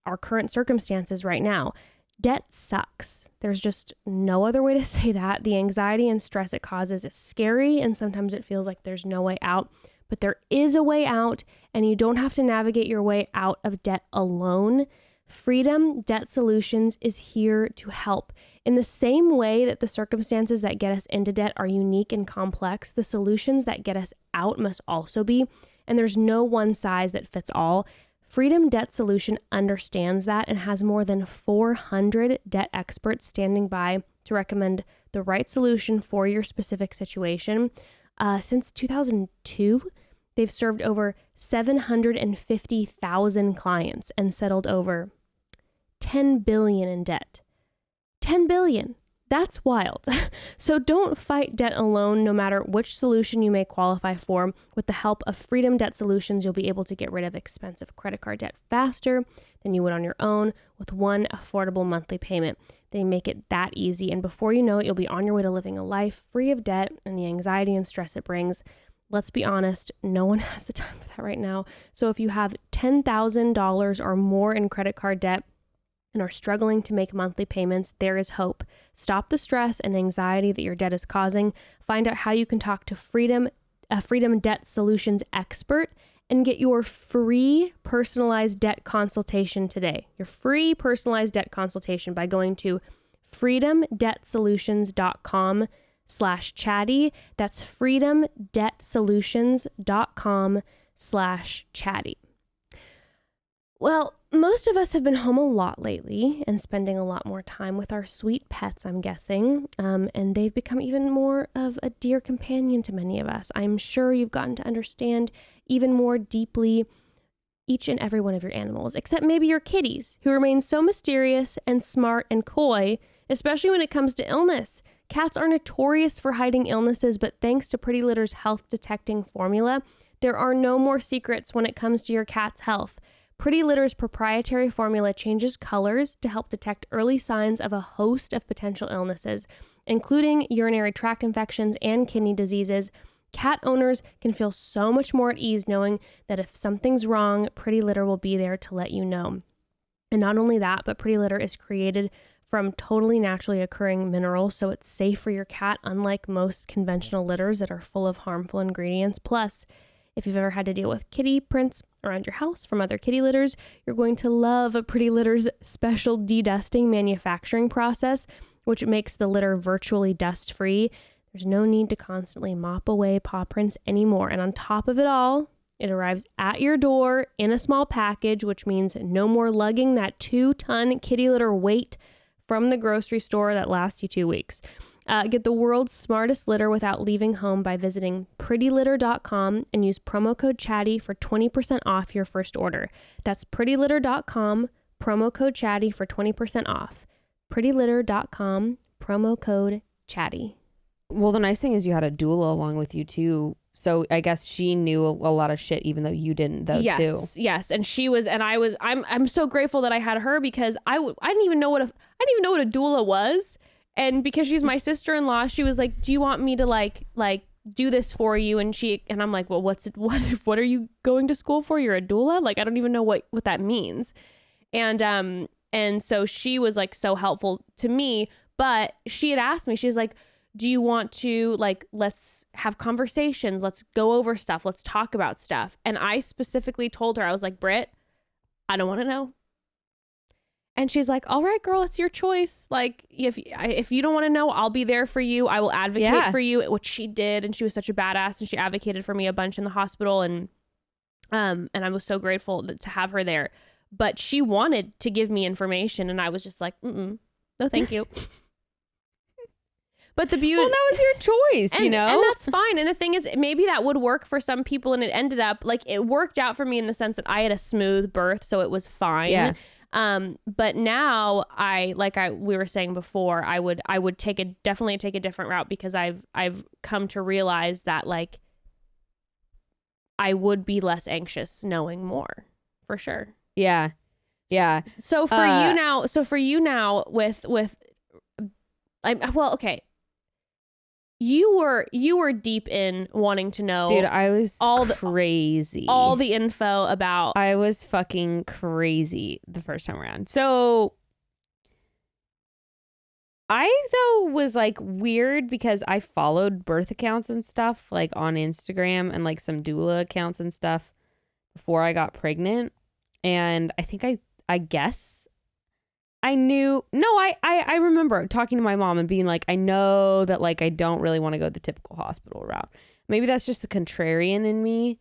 S3: our current circumstances right now. Debt sucks. There's just no other way to say that. The anxiety and stress it causes is scary, and sometimes it feels like there's no way out. But there is a way out, and you don't have to navigate your way out of debt alone. Freedom Debt Solutions is here to help. In the same way that the circumstances that get us into debt are unique and complex, the solutions that get us out must also be, and there's no one size that fits all. Freedom Debt Solution understands that and has more than 400 debt experts standing by to recommend the right solution for your specific situation. Since 2002, they've served over 750,000 clients and settled over $10 billion in debt. 10 billion. That's wild. So don't fight debt alone, no matter which solution you may qualify for. With the help of Freedom Debt Solutions, you'll be able to get rid of expensive credit card debt faster than you would on your own with one affordable monthly payment. They make it that easy, and before you know it, you'll be on your way to living a life free of debt and the anxiety and stress it brings. Let's be honest, no one has the time for that right now. So if you have $10,000 or more in credit card debt and are struggling to make monthly payments, there is hope. Stop the stress and anxiety that your debt is causing. Find out how you can talk to a Freedom Debt Solutions expert and get your free personalized debt consultation today. Your free personalized debt consultation by going to freedomdebtsolutions.com/chatty. That's freedomdebtsolutions.com/chatty. Well, most of us have been home a lot lately and spending a lot more time with our sweet pets, I'm guessing, and they've become even more of a dear companion to many of us. I'm sure you've gotten to understand even more deeply each and every one of your animals, except maybe your kitties, who remain so mysterious and smart and coy, especially when it comes to illness. Cats are notorious for hiding illnesses, but thanks to Pretty Litter's health detecting formula, there are no more secrets when it comes to your cat's health. Pretty Litter's proprietary formula changes colors to help detect early signs of a host of potential illnesses, including urinary tract infections and kidney diseases. Cat owners can feel so much more at ease knowing that if something's wrong, Pretty Litter will be there to let you know. And not only that, but Pretty Litter is created from totally naturally occurring minerals, so it's safe for your cat, unlike most conventional litters that are full of harmful ingredients. Plus, if you've ever had to deal with kitty prints around your house from other kitty litters, you're going to love Pretty Litter's special dedusting manufacturing process, which makes the litter virtually dust-free. There's no need to constantly mop away paw prints anymore. And on top of it all, it arrives at your door in a small package, which means no more lugging that 2-ton kitty litter weight from the grocery store that lasts you 2 weeks. Get the world's smartest litter without leaving home by visiting prettylitter.com and use promo code chatty for 20% off your first order. That's prettylitter.com, promo code chatty for 20% off. prettylitter.com, promo code chatty.
S6: Well, the nice thing is you had a doula along with you too. So I guess she knew a lot of shit, even though you didn't, though, too.
S3: Yes. And she was, and I was, I'm so grateful that I had her, because I didn't even know what a doula was. And because she's my sister-in-law, she was like, do you want me to like do this for you? And I'm like, well, what are you going to school for? You're a doula? Like, I don't even know what that means. And so she was like so helpful to me, but she had asked me, she's like, do you want to let's have conversations, let's go over stuff, let's talk about stuff. And I specifically told her, I was like, Britt, I don't want to know. And she's like, all right, girl, it's your choice. Like, if you don't want to know, I'll be there for you. I will advocate for you, which she did. And she was such a badass, and she advocated for me a bunch in the hospital. And I was so grateful to have her there. But she wanted to give me information, and I was just like, no, thank you. But the beauty...
S6: Well, that was your choice,
S3: and that's fine. And the thing is, maybe that would work for some people, and it ended up, like, it worked out for me in the sense that I had a smooth birth, so it was fine.
S6: Yeah.
S3: But now we were saying before, I would definitely take a different route, because I've come to realize that, like, I would be less anxious knowing more, for sure.
S6: Yeah. Yeah.
S3: So for you now with okay. You were deep in wanting to know.
S6: Dude, I was crazy.
S3: All the info about.
S6: I was fucking crazy the first time around. So I, though, was like weird because I followed birth accounts and stuff like on Instagram and like some doula accounts and stuff before I got pregnant. And I think I guess I knew. No, I remember talking to my mom and being like, I know that, like, I don't really want to go the typical hospital route. Maybe that's just the contrarian in me.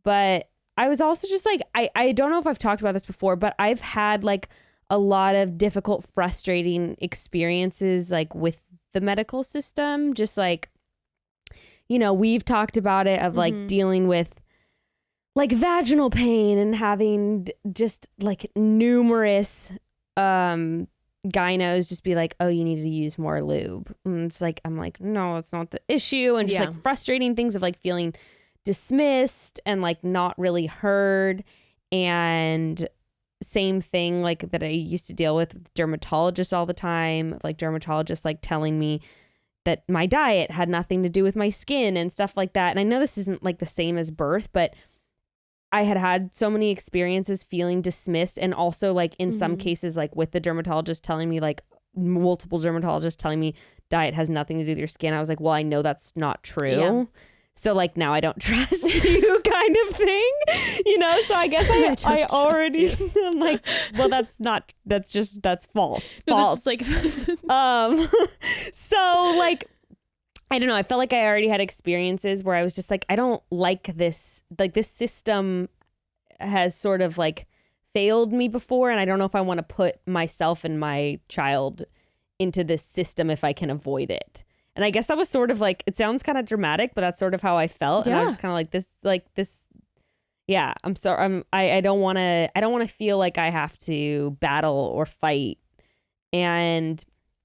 S6: But I was also just like, I don't know if I've talked about this before, but I've had like a lot of difficult, frustrating experiences like with the medical system. Just like, you know, we've talked about it of like dealing with like vaginal pain and having just like numerous gynos just be like, oh, you need to use more lube. And it's like, I'm like, no, it's not the issue. And just like frustrating things of like feeling dismissed and like not really heard. And same thing like that I used to deal with dermatologists all the time, like dermatologists like telling me that my diet had nothing to do with my skin and stuff like that. And I know this isn't like the same as birth, but I had so many experiences feeling dismissed, and also like in some cases like with the dermatologist telling me, like multiple dermatologists telling me diet has nothing to do with your skin. I was like, well, I know that's not true. Yeah. So like now I don't trust you kind of thing, you know? So I guess I already, I'm like, well, that's false.
S3: No,
S6: false.
S3: Like,
S6: so like, I don't know. I felt like I already had experiences where I was just like, I don't like this. Like this system has sort of like failed me before. And I don't know if I want to put myself and my child into this system if I can avoid it. And I guess that was sort of like, it sounds kind of dramatic, but that's sort of how I felt. Yeah. And I was just kind of like this. Yeah, I'm sorry. I don't want to feel like I have to battle or fight. And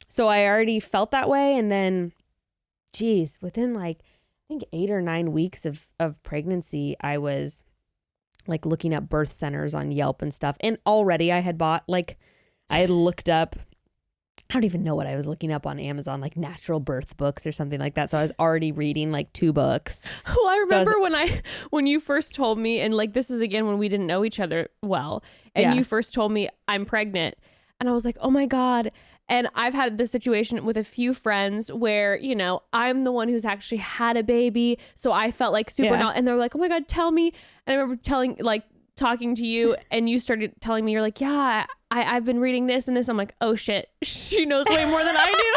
S6: so I already felt that way. And then, geez, within like, I think 8 or 9 weeks of pregnancy, I was like looking up birth centers on Yelp and stuff. And already I had looked up, I don't even know what I was looking up on Amazon, like natural birth books or something like that. So I was already reading like 2 books.
S3: Well, I remember when you first told me, and like this is again when we didn't know each other well, and you first told me I'm pregnant, and I was like, oh my God. And I've had this situation with a few friends where, you know, I'm the one who's actually had a baby. So I felt like super not, and they're like, oh my God, tell me. And I remember talking to you, and you started telling me, you're like, yeah, I've been reading this and this. I'm like, oh shit, she knows way more than I do.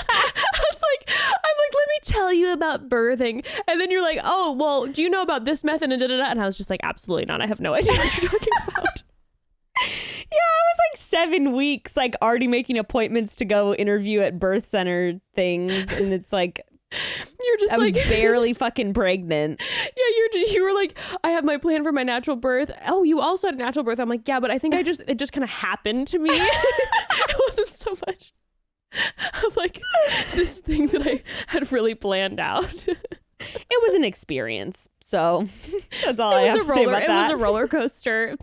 S3: I'm like, let me tell you about birthing. And then you're like, oh, well, do you know about this method? And da-da-da. And I was just like, absolutely not. I have no idea what you're talking about.
S6: Yeah, I was like 7 weeks, like already making appointments to go interview at birth center things. And it's like,
S3: you're just
S6: I was
S3: like
S6: barely fucking pregnant.
S3: Yeah, you were like, I have my plan for my natural birth. Oh, you also had a natural birth. I'm like, yeah, but I think it just kind of happened to me. It wasn't so much of like this thing that I had really planned out.
S6: It was an experience. So that's all I have to say about that.
S3: It was a roller coaster.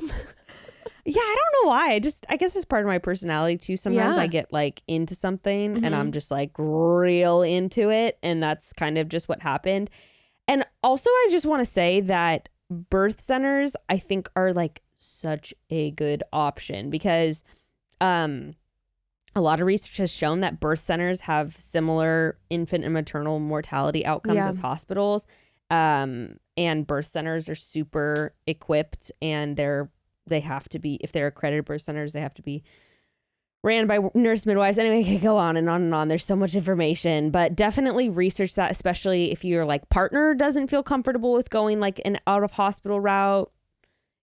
S6: Yeah, I don't know why. I guess it's part of my personality too. Sometimes I get like into something and I'm just like real into it. And that's kind of just what happened. And also I just want to say that birth centers, I think, are like such a good option because a lot of research has shown that birth centers have similar infant and maternal mortality outcomes as hospitals. And birth centers are super equipped, and they have to be, if they're accredited birth centers, they have to be ran by nurse midwives. Anyway, I could go on and on and on. There's so much information, but definitely research that, especially if your like partner doesn't feel comfortable with going like an out of hospital route.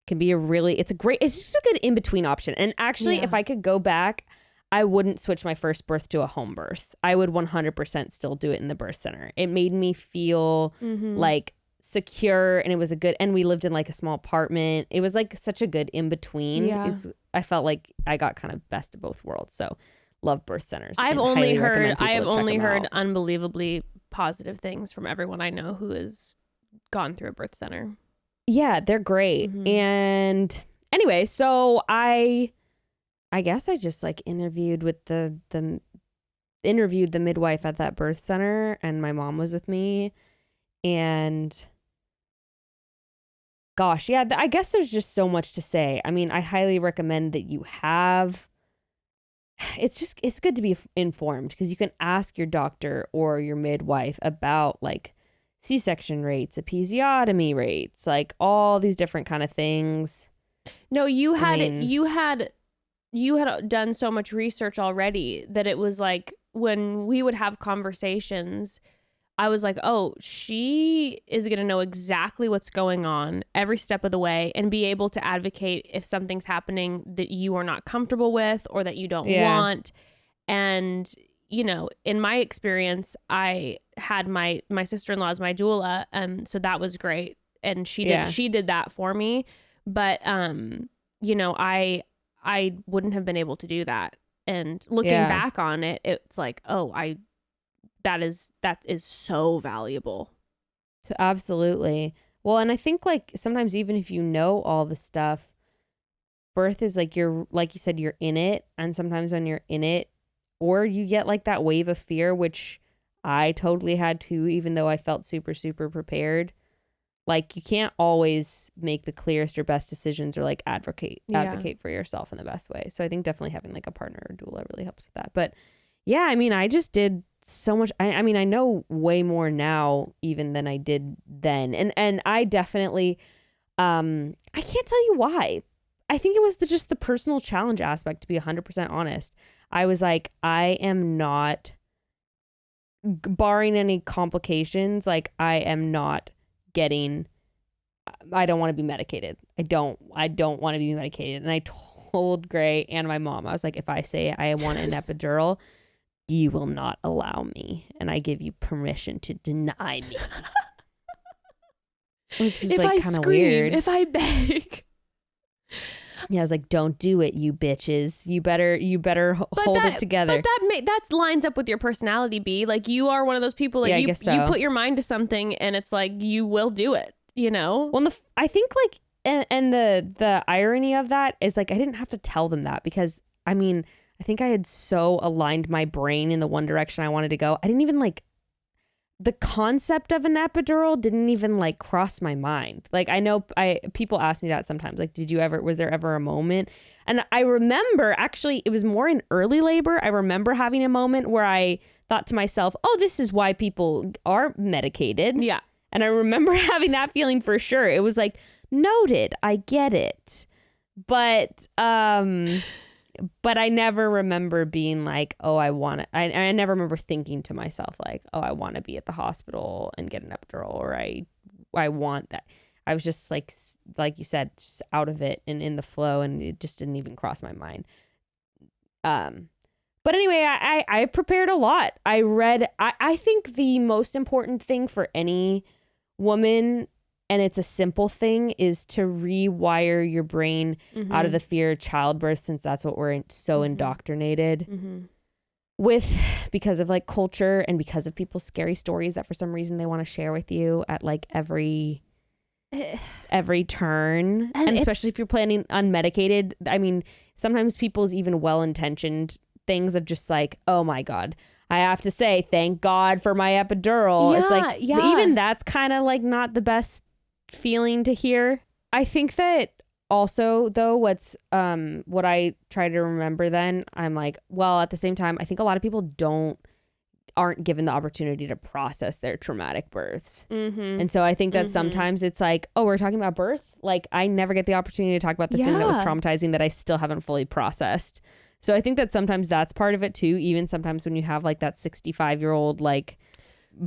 S6: Can be it's just a good in-between option. And actually, if I could go back, I wouldn't switch my first birth to a home birth. I would 100% still do it in the birth center. It made me feel like secure, and it was and we lived in like a small apartment. It was like such a good in-between. I felt like I got kind of best of both worlds. So love birth centers.
S3: I have only heard unbelievably positive things from everyone I know who has gone through a birth center.
S6: Yeah, they're great. And anyway, so I guess I just like interviewed the midwife at that birth center, and my mom was with me. And gosh, yeah, I guess there's just so much to say. I mean, I highly recommend that you have. It's good to be informed, because you can ask your doctor or your midwife about like C-section rates, episiotomy rates, like all these different kind of things.
S3: No, you had done so much research already that it was like when we would have conversations, I was like, oh, she is going to know exactly what's going on every step of the way and be able to advocate if something's happening that you are not comfortable with or that you don't want. And, you know, in my experience, I had my sister-in-law as my doula. So that was great. And she did that for me. But, you know, I wouldn't have been able to do that. And looking back on it, it's like, oh, that is so valuable.
S6: Absolutely. Well, and I think like sometimes even if you know all the stuff, birth is like like you said, you're in it. And sometimes when you're in it, or you get like that wave of fear, which I totally had too, even though I felt super, super prepared. Like you can't always make the clearest or best decisions or like advocate for yourself in the best way. So I think definitely having like a partner or doula really helps with that. But yeah, I mean, I just did so much. I mean, I know way more now even than I did then. And I definitely, I can't tell you why. I think it was just the personal challenge aspect, to be 100% honest. I was like, I am not, barring any complications, like I am not I don't want to be medicated. I don't want to be medicated. And I told Gray and my mom, I was like, if I say I want an epidural, you will not allow me, and I give you permission to deny me. Which is like kind of weird.
S3: If I beg.
S6: Yeah, I was like, don't do it, you bitches. You better hold it together.
S3: But that lines up with your personality, B. Like you are one of those people that you put your mind to something and it's like you will do it, you know?
S6: Well, I think like and the irony of that is like I didn't have to tell them that, because I mean, I think I had so aligned my brain in the one direction I wanted to go. I didn't even like the concept of an epidural didn't even like cross my mind. Like I know people ask me that sometimes, like, was there ever a moment? And I remember actually it was more in early labor. I remember having a moment where I thought to myself, oh, this is why people are medicated.
S3: Yeah.
S6: And I remember having that feeling for sure. It was like, noted, I get it. But I never remember being like, oh, I want it. I never remember thinking to myself like, oh, I want to be at the hospital and get an epidural, or I want that. I was just like you said, just out of it and in the flow, and it just didn't even cross my mind. But anyway, I prepared a lot. I read, I think the most important thing for any woman, and it's a simple thing, is to rewire your brain out of the fear of childbirth, since that's what we're so indoctrinated with, because of like culture and because of people's scary stories that for some reason they want to share with you at like every turn. And especially if you're planning unmedicated. I mean, sometimes people's even well-intentioned things of just like, oh my God, I have to say, thank God for my epidural.
S3: Yeah,
S6: it's like, even that's kind of like not the best feeling to hear. I think that also though, what I try to remember then, I'm like, well, at the same time, I think a lot of people aren't given the opportunity to process their traumatic births. And so I think that sometimes it's like, oh, we're talking about birth. Like I never get the opportunity to talk about this thing that was traumatizing that I still haven't fully processed. So I think that sometimes that's part of it too. Even sometimes when you have like that 65-year-old like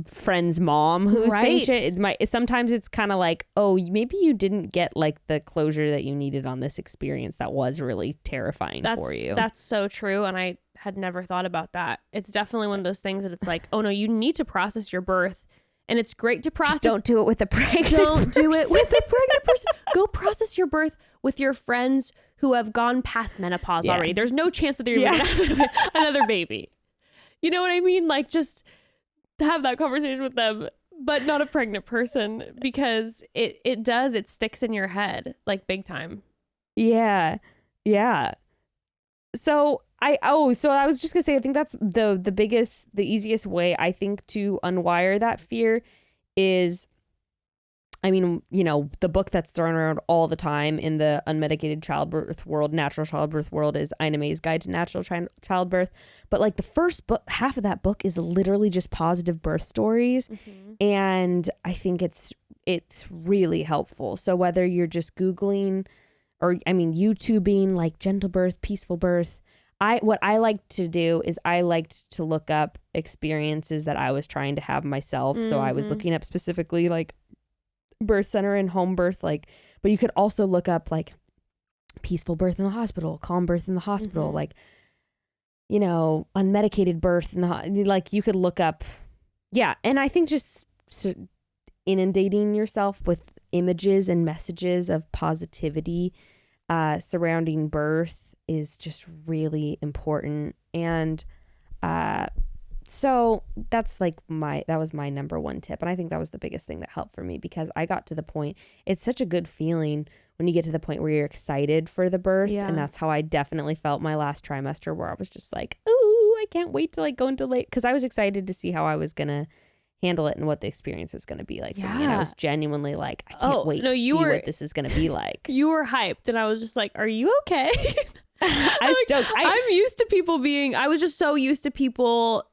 S6: friend's mom who's saying shit, sometimes it's kind of like, oh, maybe you didn't get like the closure that you needed on this experience that was really terrifying for you.
S3: That's so true. And I had never thought about that. It's definitely one of those things that it's like, oh no, you need to process your birth. And it's great to process.
S6: Just don't do it with a pregnant
S3: Don't do it with a pregnant person. Go process your birth with your friends who have gone past menopause already. There's no chance that they're even gonna have another baby. You know what I mean? Like, just have that conversation with them, but not a pregnant person, because it sticks in your head like big time.
S6: Yeah. So I was just gonna say, I think that's the easiest way I think to unwire that fear is, I mean, you know, the book that's thrown around all the time in the unmedicated childbirth world, natural childbirth world, is Ina May's Guide to Natural Childbirth. But like the first book, half of that book is literally just positive birth stories. And I think it's really helpful. So whether you're just Googling or, I mean, YouTubing like gentle birth, peaceful birth, what I liked to do is I liked to look up experiences that I was trying to have myself. So I was looking up specifically like birth center and home birth, like, but you could also look up like peaceful birth in the hospital, calm birth in the hospital, like, you know, unmedicated birth in the like you could look up. Yeah. And I think just inundating yourself with images and messages of positivity surrounding birth is just really important. And so that's like that was my number one tip. And I think that was the biggest thing that helped for me, because I got to the point, it's such a good feeling when you get to the point where you're excited for the birth. And that's how I definitely felt my last trimester, where I was just like, ooh, I can't wait to like go into late, because I was excited to see how I was going to handle it and what the experience was going to be like for me. And I was genuinely like, I can't wait to see what this is going to be like.
S3: You were hyped, and I was just like, are you okay?
S6: I'm stoked.
S3: I'm used to people being, I was just so used to people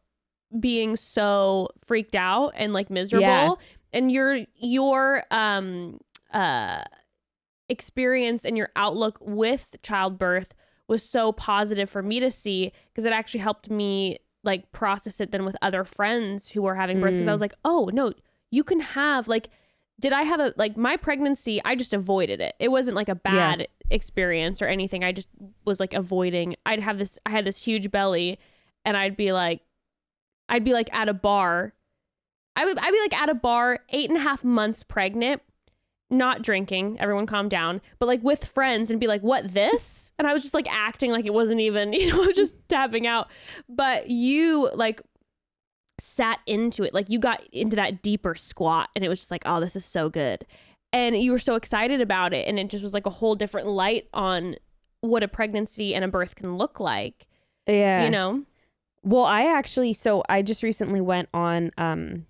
S3: being so freaked out and like miserable. And your experience and your outlook with childbirth was so positive for me to see, because it actually helped me like process it then with other friends who were having birth, because I was like, oh no, you can have like, did I have my pregnancy, I just avoided it. It wasn't like a bad experience or anything. I just was like avoiding. I had this huge belly, and I'd be like at a bar. I'd be like at a bar, 8.5 months pregnant, not drinking, everyone calm down, but like with friends, and be like, what, this? And I was just like acting like it wasn't even, just tapping out. But you like sat into it, like you got into that deeper squat, and it was just like, oh, this is so good. And you were so excited about it, and it just was like a whole different light on what a pregnancy and a birth can look like.
S6: Yeah. Well, I just recently went on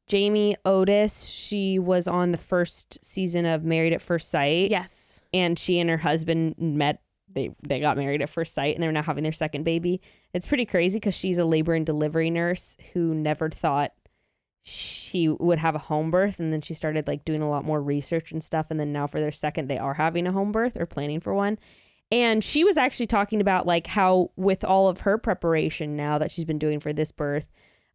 S6: Jamie Otis. She was on the first season of Married at First Sight.
S3: Yes.
S6: And she and her husband met. They got married at first sight, and they're now having their second baby. It's pretty crazy, because she's a labor and delivery nurse who never thought she would have a home birth, and then she started like doing a lot more research and stuff, and then now for their second they are having a home birth or planning for one. And she was actually talking about like how with all of her preparation now that she's been doing for this birth,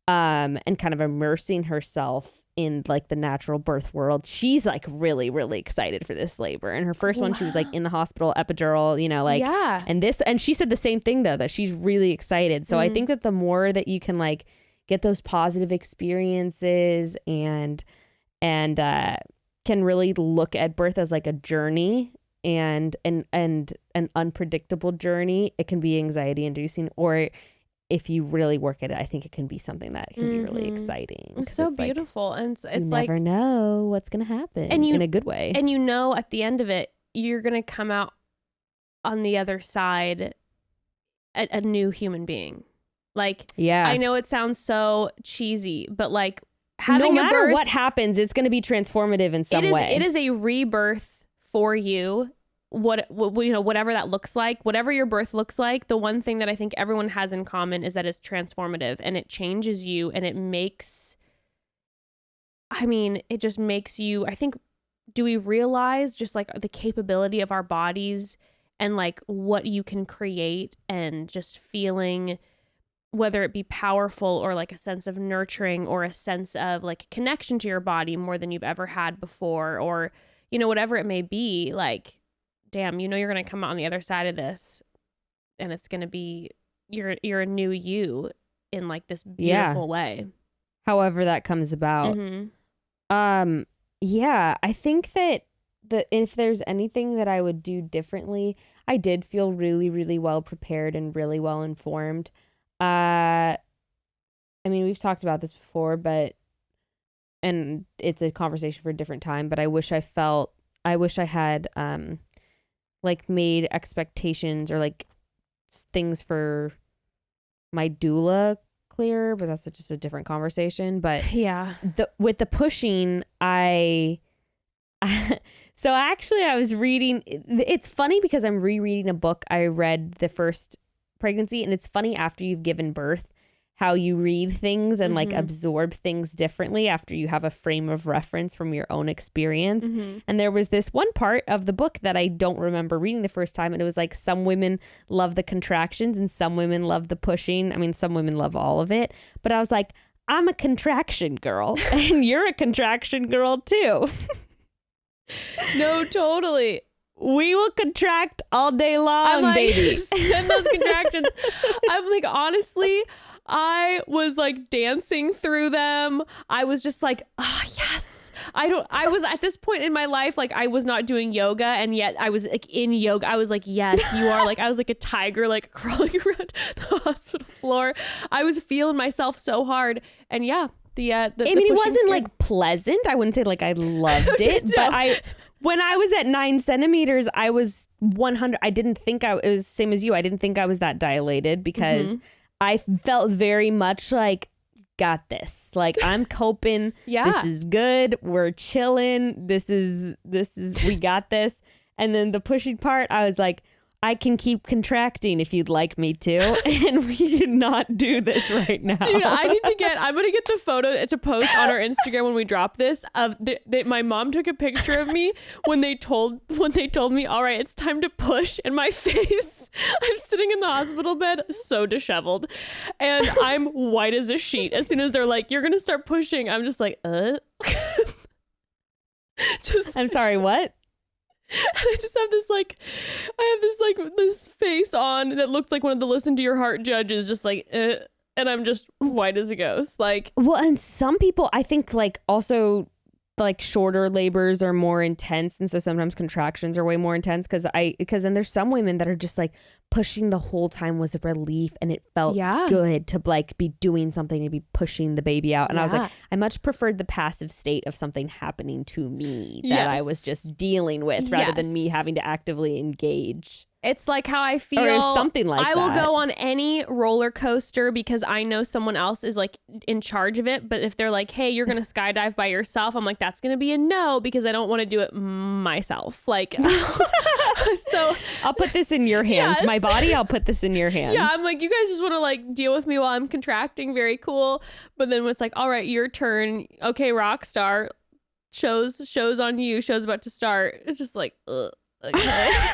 S6: and kind of immersing herself in like the natural birth world, she's like really, really excited for this labor. And her first one, she was like in the hospital, epidural, and she said the same thing though, that she's really excited. So I think that the more that you can like get those positive experiences and can really look at birth as like a journey and an unpredictable journey, it can be anxiety inducing, or if you really work at it, I think it can be something that can be really exciting.
S3: It's so beautiful. And it's
S6: you
S3: like,
S6: never know what's going to happen, and in a good way.
S3: And at the end of it, you're going to come out on the other side a new human being. Like, I know it sounds so cheesy, but like having
S6: no matter
S3: a birth,
S6: what happens, it's going to be transformative in some way.
S3: It is a rebirth for you. Whatever that looks like, whatever your birth looks like, the one thing that I think everyone has in common is that it's transformative, and it changes you, and it just makes you, I think, do we realize just like the capability of our bodies and like what you can create, and just feeling whether it be powerful or like a sense of nurturing or a sense of like connection to your body more than you've ever had before, or, you know, whatever it may be. Like, damn, you know, you're going to come out on the other side of this and it's going to be, you're a new you in like this beautiful way.
S6: However that comes about.
S3: Mm-hmm.
S6: Yeah, I think that if there's anything that I would do differently, I did feel really, really well prepared and really well informed. I mean, we've talked about this before, and it's a conversation for a different time, but I wish I had, like made expectations or like things for my doula clear, but that's just a different conversation. But
S3: Yeah.
S6: with the pushing, so actually I was reading, it's funny because I'm rereading a book I read the first pregnancy, and it's funny after you've given birth how you read things and like absorb things differently after you have a frame of reference from your own experience. And there was this one part of the book that I don't remember reading the first time, and it was like some women love the contractions and some women love the pushing. I mean, some women love all of it, but I was like, I'm a contraction girl and you're a contraction girl too.
S3: No, totally.
S6: We will contract all day long,
S3: I'm like,
S6: baby.
S3: send those contractions. I'm like, honestly, I was like dancing through them. I was just like, yes. I was at this point in my life, like I was not doing yoga, and yet I was like in yoga. I was like, yes, you are. Like I was like a tiger, like crawling around the hospital floor. I was feeling myself so hard. And yeah, I mean,
S6: it wasn't like pleasant. I wouldn't say like I loved it, but when I was at 9 centimeters, I was 100. I didn't think it was the same as you. I didn't think I was that dilated because I felt very much like, got this. Like I'm coping.
S3: Yeah.
S6: This is good. We're chilling. This is, we got this. And then the pushing part, I was like, I can keep contracting if you'd like me to, and we cannot do this right now.
S3: Dude, I'm going to get the photo to post on our Instagram when we drop this of my mom took a picture of me when they told me, all right, it's time to push, and my face, I'm sitting in the hospital bed so disheveled, and I'm white as a sheet. As soon as they're like, you're going to start pushing, I'm just like,
S6: I'm sorry, what?
S3: And I just have this face on that looks like one of the Listen to Your Heart judges, just like, and I'm just white as a ghost. Like,
S6: well, and some people, I think, like also like shorter labors are more intense, and so sometimes contractions are way more intense because then there's some women that are just like pushing the whole time was a relief, and it felt good to like be doing something and be pushing the baby out. And I was like, I much preferred the passive state of something happening to me that I was just dealing with rather than me having to actively engage.
S3: It's like how I feel.
S6: Or something like that.
S3: I will go on any roller coaster because I know someone else is like in charge of it. But if they're like, hey, you're going to skydive by yourself, I'm like, that's going to be a no because I don't want to do it myself. Like, so
S6: I'll put this in your hands.
S3: Yes.
S6: My body, I'll put this in your hands.
S3: Yeah, I'm like, you guys just want to like deal with me while I'm contracting. Very cool. But then when it's like, all right, your turn. Okay, rock star. Show's on you. Show's about to start. It's just like, ugh. Okay.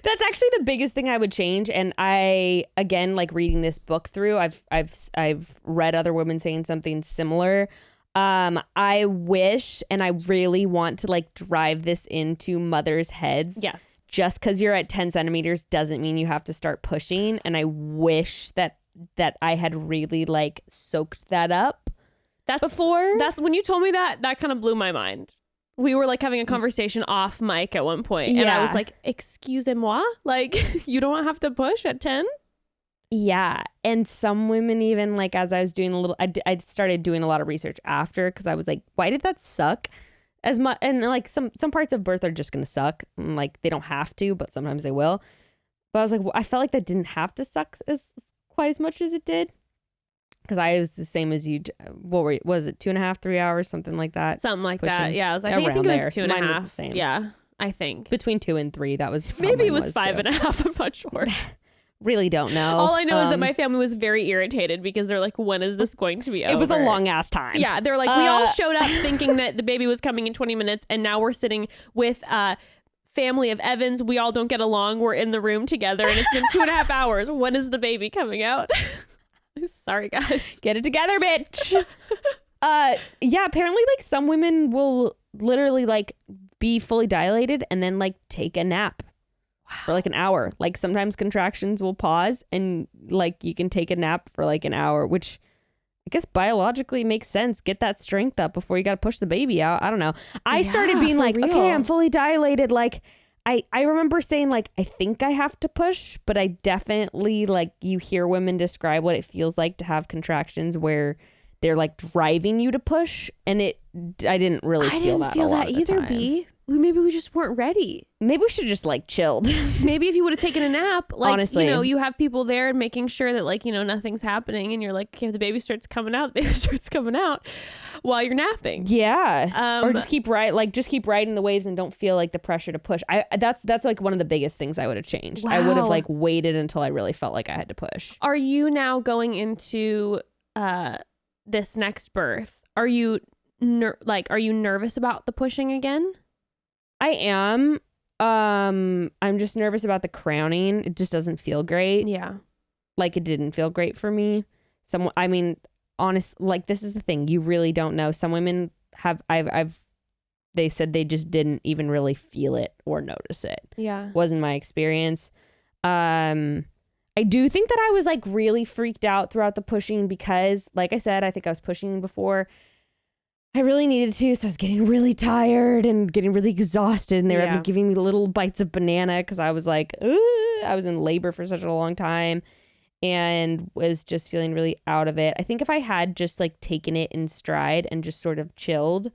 S6: That's actually the biggest thing I would change. And I, again, like reading this book through, I've read other women saying something similar. I wish, and I really want to like drive this into mothers' heads.
S3: Yes.
S6: Just because you're at 10 centimeters doesn't mean you have to start pushing. And I wish that I had really like soaked that up before.
S3: That's when you told me that kind of blew my mind. We were like having a conversation off mic at one point, and I was like, excusez-moi? Like, you don't have to push at 10?
S6: Yeah. And some women even like, as I was doing I started doing a lot of research after, because I was like, why did that suck as much? And like some parts of birth are just going to suck. And, like they don't have to, but sometimes they will. But I was like, well, I felt like that didn't have to suck quite as much as it did. Because I was the same as you. What was it? 2.5, 3 hours, something like that.
S3: Something like
S6: pushing.
S3: that. Yeah, I think it was 2.5.
S6: Mine was the same.
S3: Yeah, I think
S6: Between 2 and 3. That was
S3: maybe it was
S6: too.
S3: 5.5. I'm not sure.
S6: Really don't know.
S3: All I know is that my family was very irritated because they're like, when is this going to be over?
S6: It was a long ass time.
S3: Yeah, they're like, we all showed up thinking that the baby was coming in 20 minutes, and now we're sitting with family of Evans. We all don't get along. We're in the room together and it's been 2.5 hours. When is the baby coming out? Sorry, guys.
S6: Get it together, bitch. Yeah, apparently like some women will literally like be fully dilated and then like take a nap for like an hour. Like sometimes contractions will pause and like you can take a nap for like an hour, which I guess biologically makes sense. Get that strength up before you got to push the baby out. I don't know. I started being like,
S3: real.
S6: okay, I'm fully dilated. Like I remember saying like, I think I have to push, but I definitely like you hear women describe what it feels like to have contractions where they're like driving you to push, and I didn't really feel that. I didn't feel that
S3: either, B. Maybe we just weren't ready.
S6: Maybe we should just like chilled.
S3: Maybe if you would have taken a nap, like,
S6: honestly,
S3: you know, you have people there and making sure that like, you know, nothing's happening and you're like, okay, if the baby starts coming out, the baby starts coming out while you're napping.
S6: Yeah. Or just keep riding the waves and don't feel like the pressure to push. That's like one of the biggest things I would have changed. Wow. I would have like waited until I really felt like I had to push.
S3: Are you now going into this next birth? Are you are you nervous about the pushing again?
S6: I am. I'm just nervous about the crowning. It just doesn't feel great.
S3: Yeah.
S6: Like it didn't feel great for me. Honest, like this is the thing. You really don't know. Some women they said they just didn't even really feel it or notice it.
S3: Yeah.
S6: Wasn't my experience. I do think that I was like really freaked out throughout the pushing because like I said, I think I was pushing before I really needed to, so I was getting really tired and getting really exhausted, and they were giving me little bites of banana because I was like, ugh. I was in labor for such a long time and was just feeling really out of it. I think if I had just like taken it in stride and just sort of chilled,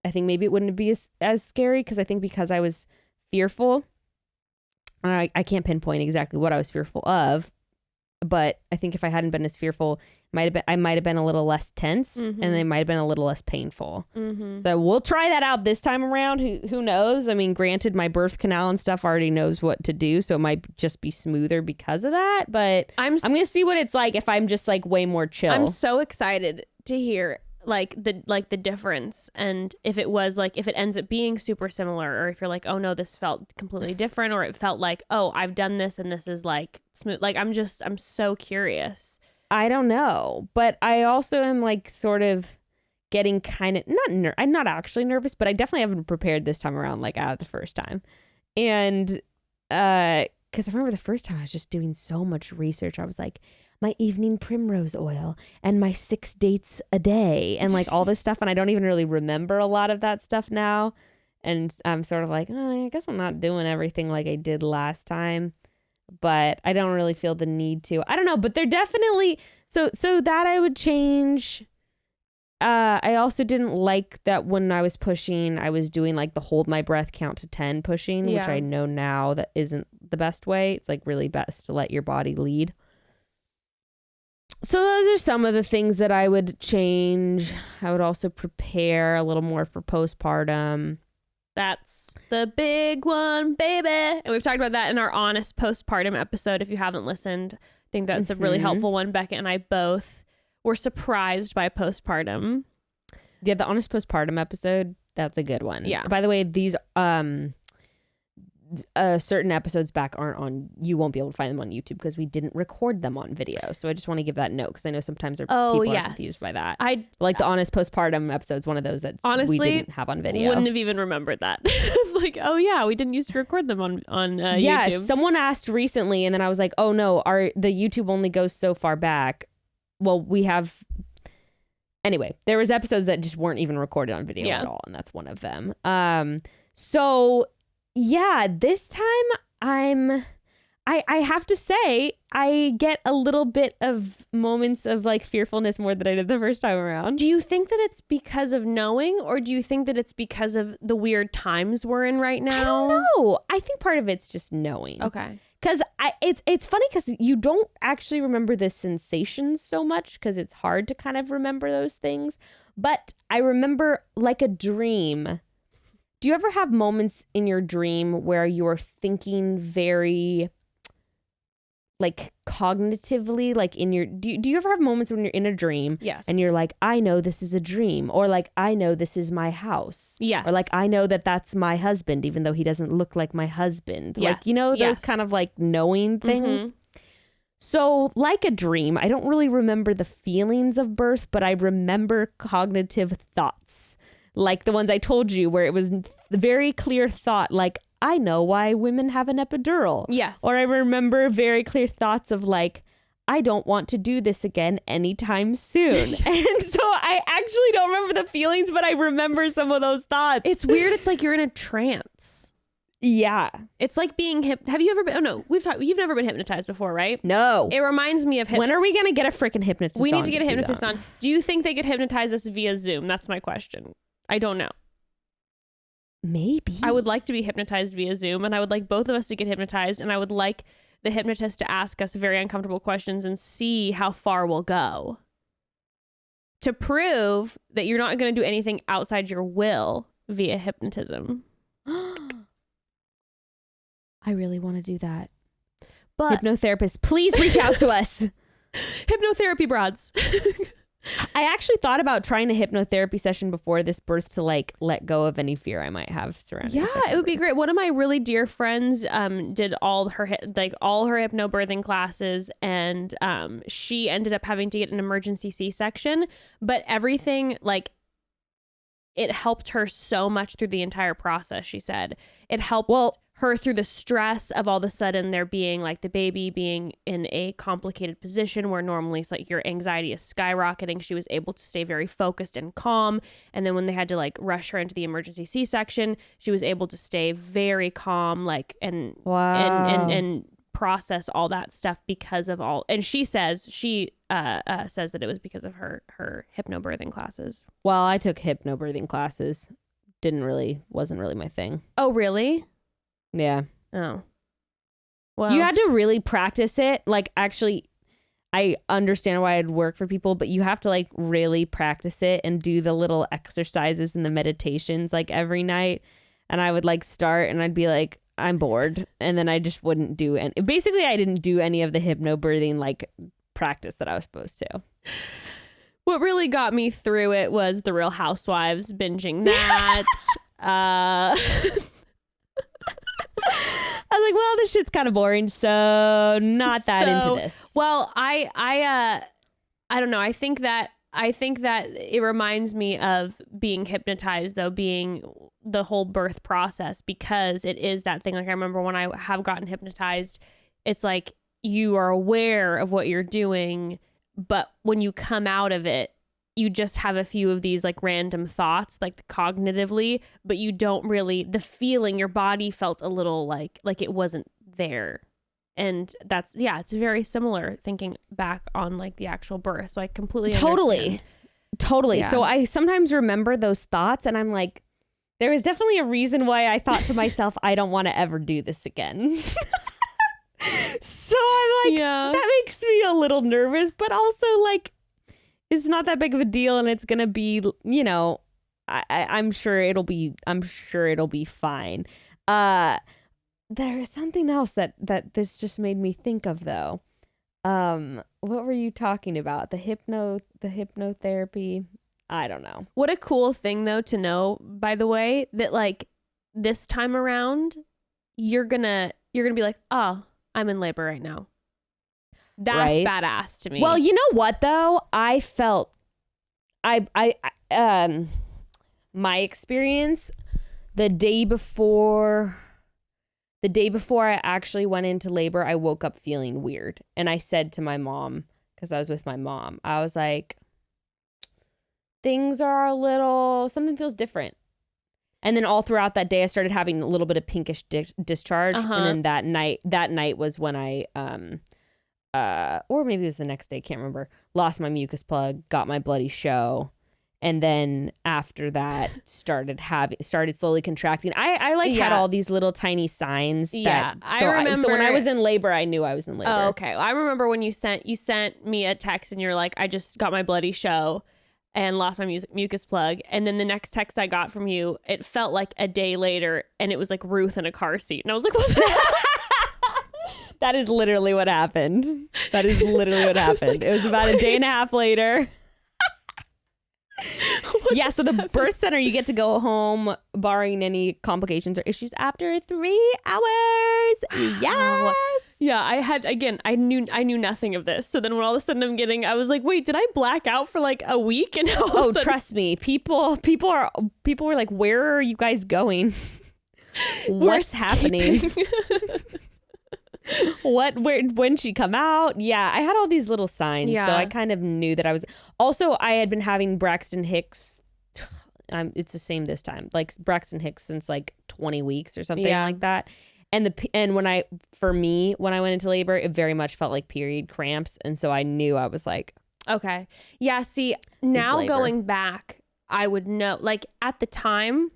S6: I think maybe it wouldn't be as scary because I think because I was fearful, I can't pinpoint exactly what I was fearful of, but I think if I hadn't been as fearful, I might have been a little less tense, and they might have been a little less painful. So we'll try that out this time around. Who knows? I mean, granted, my birth canal and stuff already knows what to do, so it might just be smoother because of that. But I'm gonna see what it's like if I'm just like way more chill.
S3: I'm so excited to hear the difference, and if it ends up being super similar, or if you're like, oh no, this felt completely different, or it felt like, oh, I've done this and this is like smooth. Like I'm so curious.
S6: I don't know, but I also am like sort of getting kind of I'm not actually nervous, but I definitely haven't prepared this time around like out of the first time. And because I remember the first time I was just doing so much research. I was like, my evening primrose oil and my 6 dates a day and like all this stuff, and I don't even really remember a lot of that stuff now. And I'm sort of like, oh, I guess I'm not doing everything like I did last time. But I don't really feel the need to. I don't know, but they're definitely so that I would change. I also didn't like that when I was pushing, I was doing like the hold my breath count to 10 pushing, which I know now that isn't the best way. It's like really best to let your body lead. So those are some of the things that I would change. I would also prepare a little more for postpartum.
S3: That's the big one, baby. And we've talked about that in our honest postpartum episode. If you haven't listened, I think that's a really helpful one. Becca and I both were surprised by postpartum.
S6: Yeah, the honest postpartum episode, that's a good one.
S3: Yeah.
S6: By the way, these certain episodes back aren't on, you won't be able to find them on YouTube because we didn't record them on video. So I just want to give that note because I know sometimes people are confused by that. Like the honest postpartum episode's one of those that we didn't have on video.
S3: Wouldn't have even remembered that. Like, oh yeah, we didn't used to record them on
S6: yeah,
S3: YouTube.
S6: Someone asked recently and then I was like, oh no, the YouTube only goes so far back. Well, we have... Anyway, there was episodes that just weren't even recorded on video at all, and that's one of them. So... yeah, this time I have to say I get a little bit of moments of like fearfulness more than I did the first time around.
S3: Do you think that it's because of knowing, or do you think that it's because of the weird times we're in right now?
S6: I don't know. I think part of it's just knowing.
S3: Okay.
S6: Because it's funny because you don't actually remember the sensations so much because it's hard to kind of remember those things. But I remember like a dream. Do you ever have moments in your dream where you're thinking very, like cognitively, like in your, do you ever have moments when you're in a dream?
S3: Yes.
S6: And you're like, I know this is a dream, or like, I know this is my house.
S3: Yes.
S6: Or like, I know that that's my husband, even though he doesn't look like my husband.
S3: Yes.
S6: Like, you know, those
S3: Yes.
S6: kind of like knowing things.
S3: Mhm.
S6: So like a dream, I don't really remember the feelings of birth, but I remember cognitive thoughts, like the ones I told you, where it was the very clear thought, like, I know why women have an epidural.
S3: Yes.
S6: Or I remember very clear thoughts of like, I don't want to do this again anytime soon. And so I actually don't remember the feelings, but I remember some of those thoughts.
S3: It's weird. It's like you're in a trance.
S6: Yeah.
S3: It's like being have you ever been, oh no, you've never been hypnotized before, right?
S6: No.
S3: It reminds me of
S6: When are we going to get a freaking hypnotist
S3: We
S6: on
S3: need to get a
S6: do
S3: hypnotist
S6: that?
S3: on. Do you think they could hypnotize us via Zoom? That's my question. I don't know.
S6: Maybe.
S3: I would like to be hypnotized via Zoom, and I would like both of us to get hypnotized, and I would like the hypnotist to ask us very uncomfortable questions and see how far we'll go. To prove that you're not going to do anything outside your will via hypnotism.
S6: I really want to do that.
S3: But
S6: Hypnotherapist, please reach out to us.
S3: hypnotherapy broads.
S6: I actually thought about trying a hypnotherapy session before this birth to like let go of any fear I might have surrounding.
S3: Yeah,
S6: second
S3: it would be
S6: birth.
S3: great. One of my really dear friends did all her hypnobirthing classes, and she ended up having to get an emergency C-section, but everything, like, it helped her so much through the entire process. She said it helped her through the stress of all of a sudden there being like the baby being in a complicated position where normally it's like your anxiety is skyrocketing. She was able to stay very focused and calm. And then when they had to like rush her into the emergency C-section, she was able to stay very calm, like, and process all that stuff because of all. And she says that it was because of her hypnobirthing classes.
S6: Well, I took hypnobirthing classes. Wasn't really my thing.
S3: Oh, really?
S6: Yeah.
S3: Oh. Well,
S6: You had to really practice it. Like, actually, I understand why it'd work for people, but you have to like really practice it and do the little exercises and the meditations like every night. And I would like start and I'd be like, I'm bored. And then I just wouldn't do any. Basically, I didn't do any of the hypnobirthing like practice that I was supposed to.
S3: what really got me through it was The Real Housewives, binging that.
S6: I was like, well, this shit's kind of boring, so not that into this.
S3: Well, I don't know. I think that it reminds me of being hypnotized, though, being the whole birth process, because it is that thing. Like, I remember when I have gotten hypnotized, it's like you are aware of what you're doing, but when you come out of it, you just have a few of these like random thoughts, like cognitively, but you don't really, the feeling, your body felt a little like it wasn't there. And that's, yeah, it's very similar thinking back on like the actual birth. So I completely understand.
S6: Totally.
S3: Yeah.
S6: So I sometimes remember those thoughts and I'm like, there is definitely a reason why I thought to myself, I don't want to ever do this again. So I'm like,
S3: Yeah.
S6: that makes me a little nervous, but also like, it's not that big of a deal and it's going to be, you know, I'm sure it'll be fine. There is something else that this just made me think of though. What were you talking about? The hypnotherapy? I don't know.
S3: What a cool thing though to know, by the way, that like this time around, you're gonna be like, oh, I'm in labor right now. That's
S6: Right?
S3: badass to me.
S6: Well, you know what though? I felt my experience the day before I actually went into labor, I woke up feeling weird. And I said to my mom, because I was with my mom, I was like, something feels different. And then all throughout that day, I started having a little bit of pinkish discharge.
S3: Uh-huh.
S6: And then that night was when I, or maybe it was the next day, can't remember, lost my mucus plug, got my bloody show. And then after that started slowly contracting. I had all these little tiny signs.
S3: Yeah,
S6: So when I
S3: remember-
S6: was in labor, I knew I was in labor.
S3: Oh, okay. I remember when you sent me a text and you're like, I just got my bloody show and lost my mucus plug. And then the next text I got from you, it felt like a day later, and it was like Ruth in a car seat. And I was like, what's that?
S6: That is literally what happened. It was about a day and a half later. Yeah, so the birth center, you get to go home barring any complications or issues after 3 hours. Yes.
S3: Yeah, I knew nothing of this. So then when all of a sudden I was like, wait, did I black out for like a week? And
S6: Trust me, people were like, where are you guys going? What's happening? When she come out? Yeah, I had all these little signs, so I kind of knew that I was. Also, I had been having Braxton Hicks. It's the same this time, like Braxton Hicks since like 20 weeks or something like that. And when I went into labor, it very much felt like period cramps, and so I knew I was like,
S3: okay, yeah. See, now going back, I would know. Like at the time,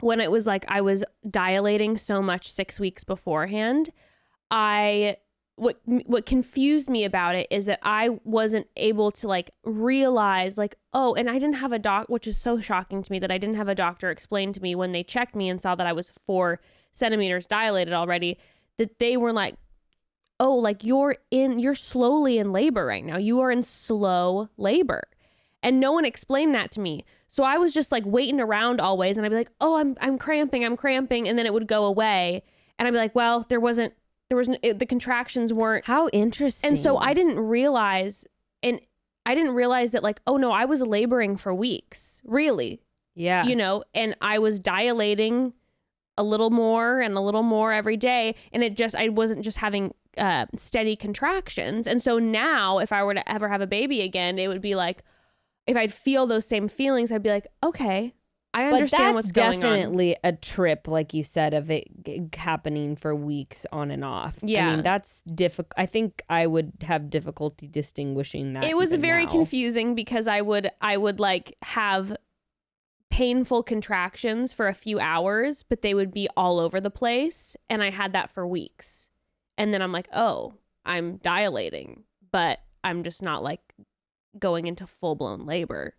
S3: when it was like I was dilating so much 6 weeks beforehand. What confused me about it is that I wasn't able to like realize like, oh, and I didn't have a doc, which is so shocking to me that I didn't have a doctor explain to me when they checked me and saw that I was 4 centimeters dilated already, that they were like, oh, like you're slowly in labor right now. You are in slow labor. And no one explained that to me. So I was just like waiting around always. And I'd be like, oh, I'm cramping. And then it would go away. And I'd be like, well, the contractions weren't.
S6: How interesting.
S3: And so I didn't realize that like, oh no, I was laboring for weeks, really.
S6: Yeah.
S3: You know, and I was dilating a little more and a little more every day. And I wasn't just having steady contractions. And so now if I were to ever have a baby again, it would be like, if I'd feel those same feelings, I'd be like, okay, I understand what's going on.
S6: But that's definitely a trip, like you said, of it happening for weeks on and off.
S3: Yeah.
S6: I mean, that's difficult. I think I would have difficulty distinguishing that.
S3: It was very
S6: now.
S3: confusing because I would like have painful contractions for a few hours, but they would be all over the place. And I had that for weeks. And then I'm like, oh, I'm dilating, but I'm just not like going into full blown labor.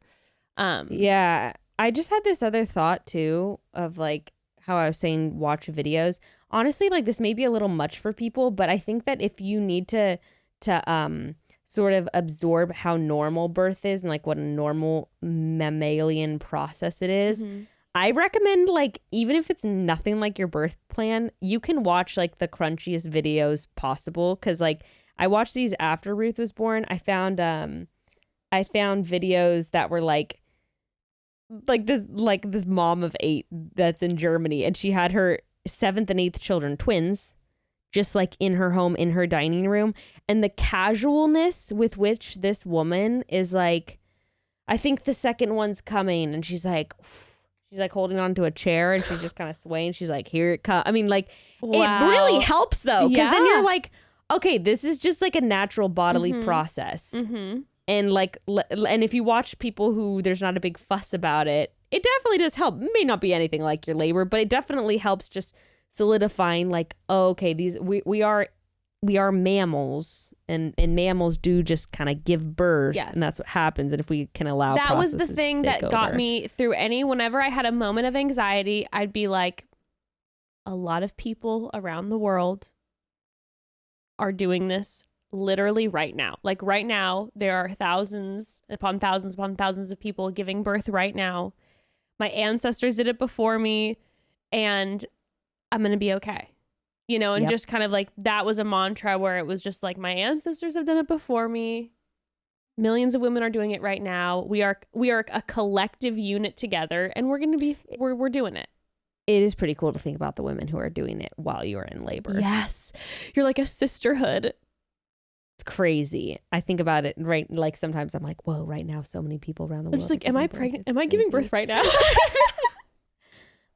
S6: Yeah. I just had this other thought too of like how I was saying watch videos. Honestly, like this may be a little much for people, but I think that if you need to sort of absorb how normal birth is and like what a normal mammalian process it is, I recommend like even if it's nothing like your birth plan, you can watch like the crunchiest videos possible. Cause like I watched these after Ruth was born. I found videos that were like this mom of 8 that's in Germany, and she had her 7th and 8th children, twins, just like in her home, in her dining room. And the casualness with which this woman is like, I think the second one's coming, and she's like holding on to a chair and she's just kind of swaying. She's like, here it comes. I mean, like, It really helps though, because then you're like, okay, this is just like a natural bodily process. And like, and if you watch people who there's not a big fuss about it, it definitely does help. It may not be anything like your labor, but it definitely helps just solidifying like, oh, okay, we are mammals, and mammals do just kind of give birth.
S3: Yes.
S6: And that's what happens. And if we can allow
S3: that was the thing that got
S6: over.
S3: me through whenever I had a moment of anxiety, I'd be like, a lot of people around the world are doing this literally right now. Like right now, there are thousands upon thousands of people giving birth right now. My ancestors did it before me, and I'm going to be okay. You know, and just kind of like that was a mantra where it was just like, my ancestors have done it before me. Millions of women are doing it right now. We are a collective unit together, and we're doing it.
S6: It is pretty cool to think about the women who are doing it while you are in labor.
S3: Yes. You're like a sisterhood.
S6: It's crazy. I think about it, right? Like sometimes I'm like, whoa, right now, so many people around the world.
S3: I'm just like, am I pregnant? Am I giving birth right now?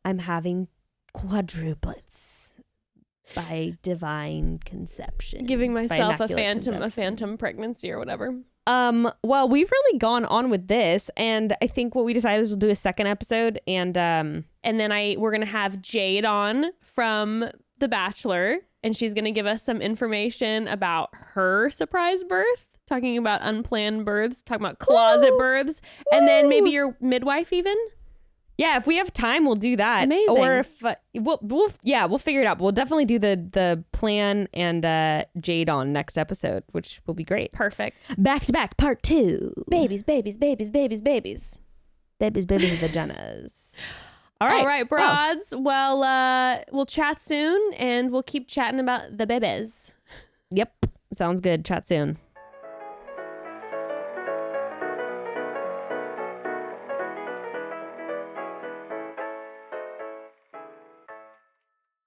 S6: I'm having quadruplets by divine conception.
S3: Giving myself a phantom pregnancy or whatever.
S6: Well, we've really gone on with this, and I think what we decided is we'll do a second episode, and then
S3: we're gonna have Jade on from The Bachelor, and she's gonna give us some information about her surprise birth, talking about unplanned births, talking about closet births, and then maybe your midwife even.
S6: Yeah, if we have time, we'll do that.
S3: Amazing.
S6: Or if we'll figure it out. But we'll definitely do the plan and Jade on next episode, which will be great.
S3: Perfect.
S6: Back to back, part 2.
S3: Babies.
S6: Babies, vaginas.
S3: All right, broads. Well, we'll chat soon, and we'll keep chatting about the babies.
S6: Yep. Sounds good. Chat soon.